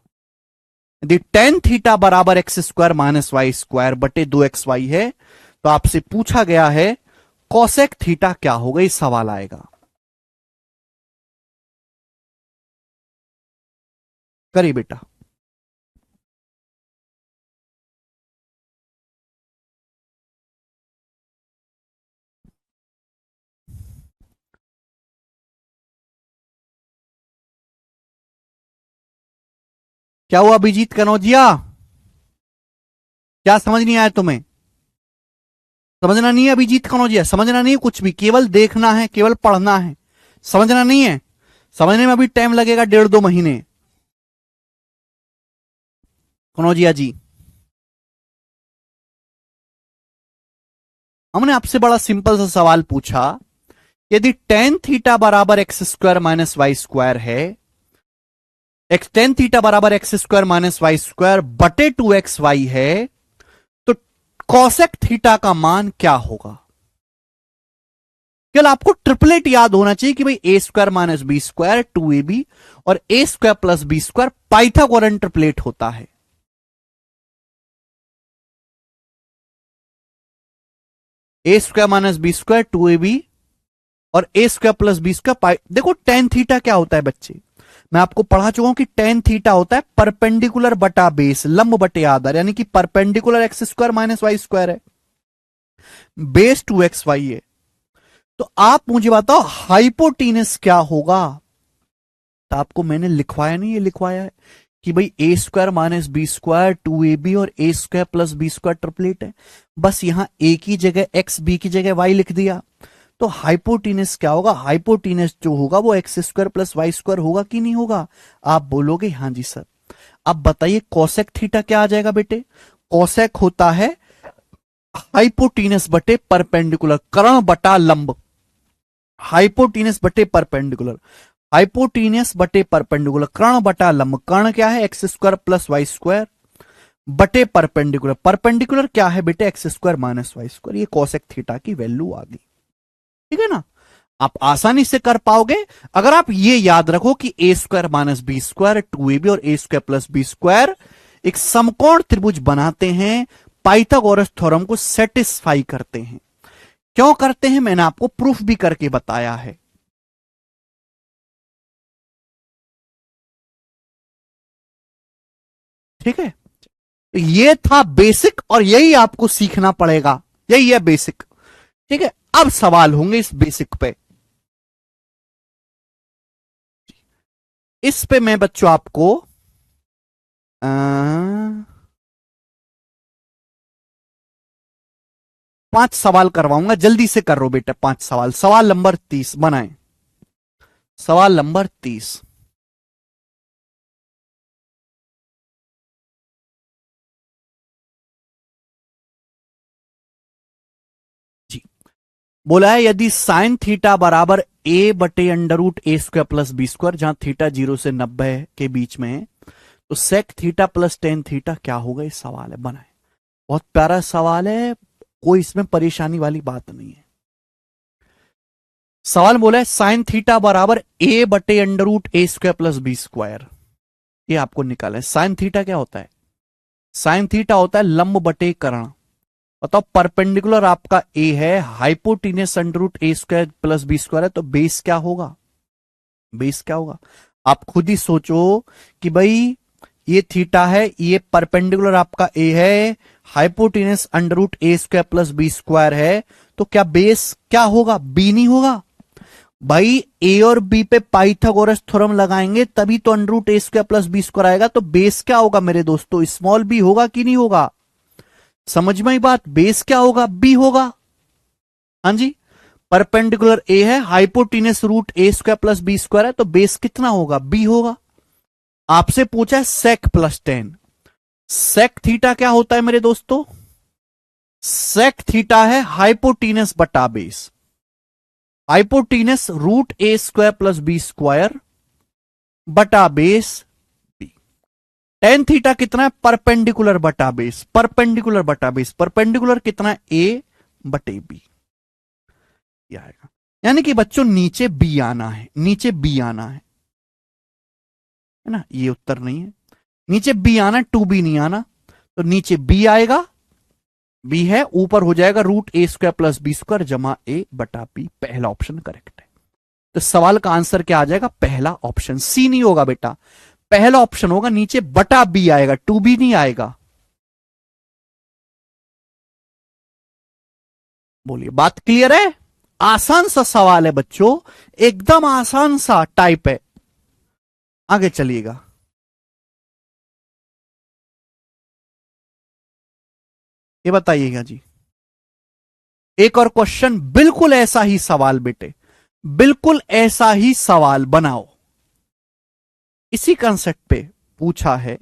यदि tan थीटा बराबर x² - y² बटे 2xy है, तो आपसे पूछा गया है cosec थीटा क्या होगा, ये सवाल आएगा। करिए बेटा। क्या हुआ अभिजीत कनौजिया? क्या समझ नहीं आया तुम्हें? समझना नहीं है अभिजीत कनौजिया? समझना नहीं है कुछ भी, केवल देखना है, केवल पढ़ना है, समझना नहीं है? समझने में अभी टाइम लगेगा 1.5-2 महीने। कनौजिया जी, हमने आपसे बड़ा सिंपल सा सवाल पूछा, यदि tan थीटा बराबर x² - y² है, tan थीटा बराबर x² - y² बटे 2xy है, तो cosec थीटा का मान क्या होगा? केवल आपको ट्रिपलेट याद होना चाहिए कि भाई a² - b² 2ab और a² + b² पाइथागोरन ट्रिपलेट होता है। a² - b² 2ab और a² + b²। देखो tan थीटा क्या होता है बच्चे, मैं आपको पढ़ा चुका हूं कि tan थीटा होता है परपेंडिकुलर बटा बेस, लंब बटे आधार, यानी कि परपेंडिकुलर x² - y² है, बेस 2xy है। तो आप मुझे बताओ हाइपोटीनस क्या होगा? तो आपको मैंने लिखवाया नहीं, ये लिखवाया है कि भाई a² - b² 2ab और a² + b² ट्रिपलेट है, बस यहां a की जगह x, b की जगह y लिख दिया। तो हाइपोटीनस क्या होगा? हाइपोटीनस जो होगा वो x² + y² होगा कि नहीं होगा? आप बोलोगे हां जी सर। अब बताइए कोसेक थीटा क्या आ जाएगा बेटे? कोसेक होता है हाइपोटीनस बटे परपेंडिकुलर, कर्ण बटा लंब। हाइपोटीनस बटे परपेंडिकुलर, हाइपोटीनियस बटे परपेंडिकुलर, कर्ण बटा लंब। कर्ण क्या है? x² + y² बटे परपेंडिकुलर। परपेंडिकुलर क्या है बेटे? x² - y²। ये कोसेक थीटा की वैल्यू आ गई, ठीक है ना? आप आसानी से कर पाओगे अगर आप ये याद रखो कि a² - b² 2ab और a² + b² एक समकोण त्रिभुज बनाते हैं, पाइथागोरस थ्योरम को सेटिस्फाई करते हैं। क्यों करते हैं मैंने आपको प्रूफ भी करके बताया है। ठीक है, तो ये था बेसिक और यही आपको सीखना पड़ेगा, यही है बेसिक। ठीक है, अब सवाल होंगे इस बेसिक पे। इस पे मैं बच्चों आपको अ, 5 सवाल करवाऊंगा, जल्दी से कर रो बेटा 5 सवाल। सवाल नंबर 30 बनाए। सवाल नंबर 30। जी, बोला है यदि साइन थीटा बराबर ए बटे under root a square plus B square, जहां थीटा 0 से 90 के बीच में है, तो sec theta plus tan theta क्या होगा? इस सवाल है, बनाए। बहुत प्यारा सवाल है, कोई इसमें परेशानी वाली बात नहीं है। सवाल बोला है साइन थीटा बराबर ए बटे under root a square plus B square, ये आपको निकालना है। साइन थीटा क्या होता है? साइन थीटा होता है लंब बटे कर्ण। बताओ, परपेंडिकुलर आपका ए है, hypotenuse under root a square plus B square है, तो बेस क्या होगा? बेस क्या होगा? आप खुद ही सोचो कि भाई ये थीटा है, ये परपेंडिकुलर आपका ए है, hypotenuse under root a square plus B square है, तो क्या बेस क्या होगा? बी नहीं होगा? भाई ए और बी पे पाइथागोरस थ्योरम लगाएंगे तभी तो under root a square plus B square आएगा। तो बेस क्या होगा मेरे दोस्तों? स्मॉल बी होगा कि नहीं होगा? समझ में आई बात? बेस क्या होगा? बी होगा। हाँ जी, परपेंडिकुलर ए है, हाइपोटीनस root a square plus B square है, तो बेस कितना होगा? बी होगा। आपसे पूछा है sec plus tan. Sec theta क्या होता है मेरे दोस्तों? सेक थीटा है हाइपोटीनस बटा base. हाइपोटीनस root a square plus B square बटा बेस बी। टेन थीटा कितना है? परपेंडिकुलर बटा बेस, परपेंडिकुलर बटा बेस, परपेंडिकुलर कितना है? ए बटे बी आएगा। यानी कि बच्चों नीचे बी आना है, नीचे बी आना है ना? ये उत्तर नहीं है, नीचे बी आना, टू बी नहीं आना। तो नीचे बी आएगा, बी है, ऊपर हो जाएगा root a square plus B square जमा ए बटा बी। पहला ऑप्शन करेक्ट है। तो सवाल का आंसर क्या आ जाएगा? पहला ऑप्शन। सी नहीं होगा बेटा, पहला ऑप्शन होगा, नीचे बटा बी आएगा, टू बी नहीं आएगा। बोलिए, बात क्लियर है? आसान सा सवाल है बच्चों, एकदम आसान सा टाइप है। आगे चलिएगा। ये बताइएगा जी, एक और क्वेश्चन बिल्कुल ऐसा ही सवाल बेटे, बिल्कुल ऐसा ही सवाल बनाओ। इसी कंसेप्ट पे पूछा है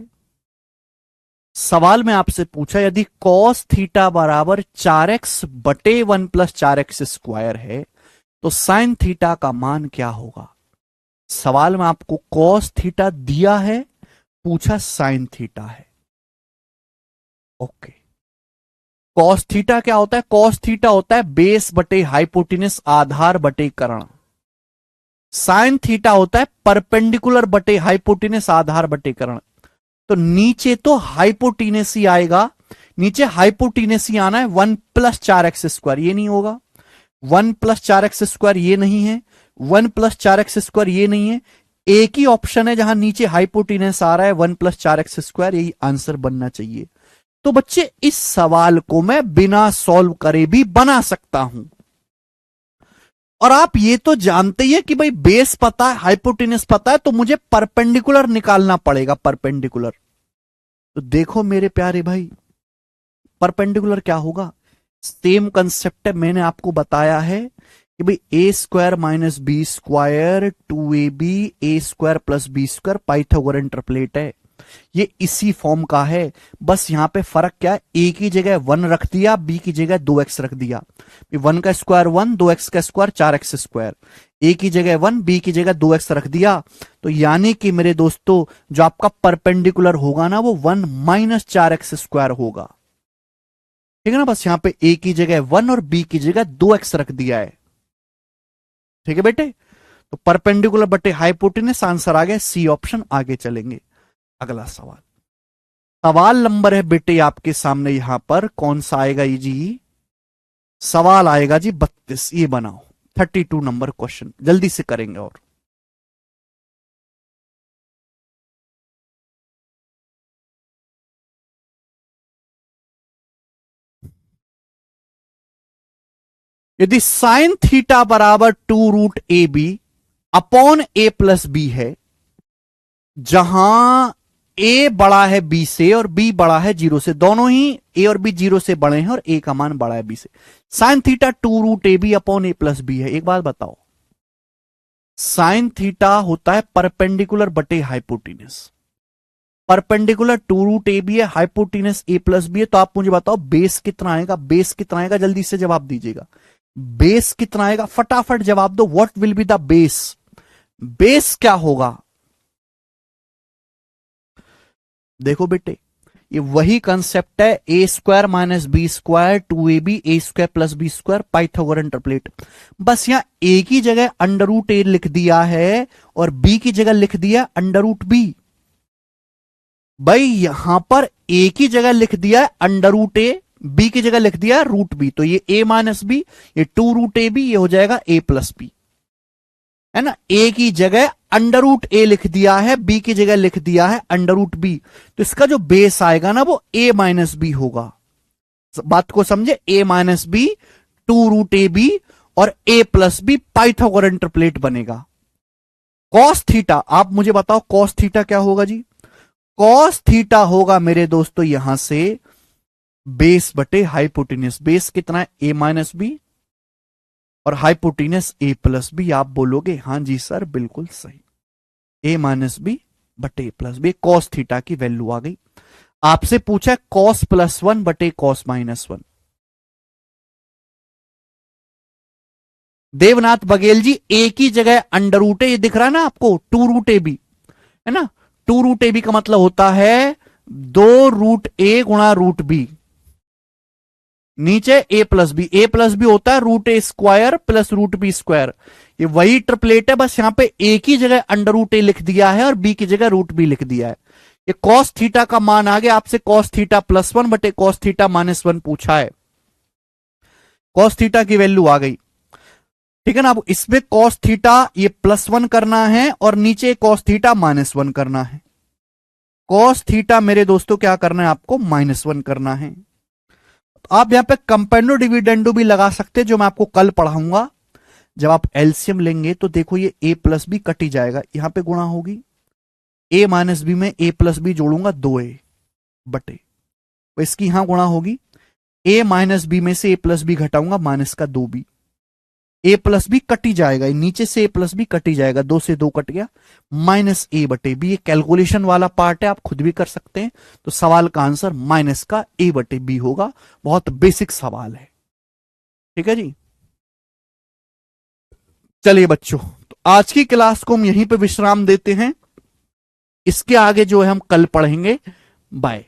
सवाल में, आपसे पूछा यदि कॉस थीटा बराबर 4x बटे 1 + 4x स्क्वायर है, तो साइन थीटा का मान क्या होगा? सवाल में आपको कॉस थीटा दिया है, पूछा साइन थीटा है। ओके, कॉस थीटा क्या होता है? कॉस थीटा होता है बेस बटे हाइपोटेनस, आधार बटे कर्ण। साइन थीटा होता है परपेंडिकुलर बटे हाइपोटेनस, आधार बटे कर्ण। तो नीचे तो हाइपोटीनेस ही आएगा, नीचे हाइपोटीनेस ही आना है। 1 + 4x स्क्वायर ये नहीं होगा, 1 + 4x स्क्वायर ये नहीं है, 1 + 4x स्क्वायर ये नहीं है। एक ही ऑप्शन है जहां नीचे हाइपोटीनेस आ रहा है, 1 + 4x स्क्वायर, यही आंसर बनना चाहिए। तो बच्चे इस सवाल को मैं बिना सॉल्व करे भी बना सकता हूं। और आप ये तो जानते ही है कि भाई बेस पता है, हाइपोटेनस पता है, तो मुझे परपेंडिकुलर निकालना पड़ेगा, परपेंडिकुलर। तो देखो मेरे प्यारे भाई, परपेंडिकुलर क्या होगा? सेम कंसेप्ट है, मैंने आपको बताया है कि भाई ए square minus B square 2ab A square plus B square Pythagorean triplet है। ये इसी फॉर्म का है, बस यहां पे फर्क क्या है? ए की जगह 1 रख दिया, बी की जगह 2x रख दिया। 1 का स्क्वायर 1, 2x का स्क्वायर 4x स्क्वायर। ए की जगह 1, बी की जगह 2x रख दिया। तो यानी कि मेरे दोस्तों, जो आपका परपेंडिकुलर होगा ना, वो 1 - 4x स्क्वायर होगा। ठीक है ना? बस यहां पे ए की जगह 1 और बी की जगह 2x रख दिया है। ठीक है बेटे? तो परपेंडिकुलर बटे हाइपोटेनस, आंसर आ गया सी ऑप्शन। आगे चलेंगे, अगला सवाल। सवाल नंबर है बेटे आपके सामने, यहां पर कौन सा आएगा ये जी? सवाल आएगा जी 32, ये बनाओ। 32 नंबर क्वेश्चन, जल्दी से करेंगे। और यदि साइन थीटा बराबर 2√AB upon A plus b है, जहां A बड़ा है B से और B बड़ा है 0 से, दोनों ही A और B 0 से बड़े हैं और A का मान बड़ा है B से, sine theta 2√AB upon A plus b है। एक बात बताओ, साइन थीटा होता है परपेंडिकुलर बटे हाइपोटेनस, परपेंडिकुलर 2√AB है, हाइपोटेनस A प्लस बी है। तो आप मुझे बताओ बेस कितना आएगा, बेस कितना आएगा, जल्दी से जवाब दीजिएगा, बेस कितना आएगा, फटाफट जवाब दो। What will be the base, base क्या होगा? देखो बेटे, ये वही कंसेप्ट है, A square minus B square 2AB A square plus B square, Pythagorean triplet. बस यहां ए की जगह √A लिख दिया है और बी की जगह लिख दिया √B। भाई यहां पर ए की जगह लिख दिया √A, बी की जगह लिख दिया √B, तो ये a माइनस बी, ये 2√AB, ये हो जाएगा a प्लस बी, है ना। ए की जगह √A लिख दिया है, बी की जगह लिख दिया है √B, तो इसका जो बेस आएगा ना वो a माइनस बी होगा। बात को समझे, a माइनस बी, 2√AB और a plus b, Pythagorean triplet बनेगा। कॉस थीटा, आप मुझे बताओ कॉस थीटा क्या होगा जी? कॉस थीटा होगा मेरे दोस्तों यहां से बेस बटे हाइपोटेनस। बेस कितना है, a माइनस बी और हाइपोटेनस a प्लस बी। आप बोलोगे हां जी सर बिल्कुल सही, a माइनस बी बटे a plus b. Cos theta की वैल्यू आ गई। आपसे पूछा कॉस +1 बटे कॉस -1। देवनाथ बघेल जी, a की जगह √A, ये दिख रहा है ना आपको, 2√AB है ना, 2√AB का मतलब होता है 2√A गुणा √B, नीचे a plus b, a plus b होता है √A square plus √B square. ये वही ट्रिपलेट है, बस यहां पे a की जगह √A लिख दिया है और b की जगह √B लिख दिया है। ये कॉस थीटा का मान आ गया, आपसे कॉस थीटा +1 बटे कॉस थीटा -1 पूछा है, कॉस थीटा की वैल्यू आ गई, ठीक है ना। अब इसमें कॉस थीटा ये +1 करना है और नीचे कॉस थीटा -1 करना है। कॉस थीटा मेरे दोस्तों क्या करना है, आपको -1 करना है। तो आप यहां पे कंपेंडो डिविडेंडो भी लगा सकते हैं, जो मैं आपको कल पढ़ाऊंगा। जब आप एलसीएम लेंगे तो देखो ये a प्लस बी कट ही जाएगा, यहां पे गुणा होगी, a माइनस बी में a प्लस बी जोड़ूंगा 2a बटे, तो इसकी यहां गुणा होगी, a माइनस बी में से a प्लस बी घटाऊंगा माइनस का 2b, a plus B cut ही जाएगा, नीचे से a प्लस बी कट ही जाएगा, 2 से 2 कट गया, -a बटे बी। ये कैलकुलेशन वाला पार्ट है, आप खुद भी कर सकते हैं। तो सवाल का आंसर माइनस का a बटे बी होगा। बहुत बेसिक सवाल है, ठीक है जी। चलिए बच्चों, तो आज की क्लास को हम यहीं पे विश्राम देते हैं, इसके आगे जो है हम कल पढ़ेंगे। बाय।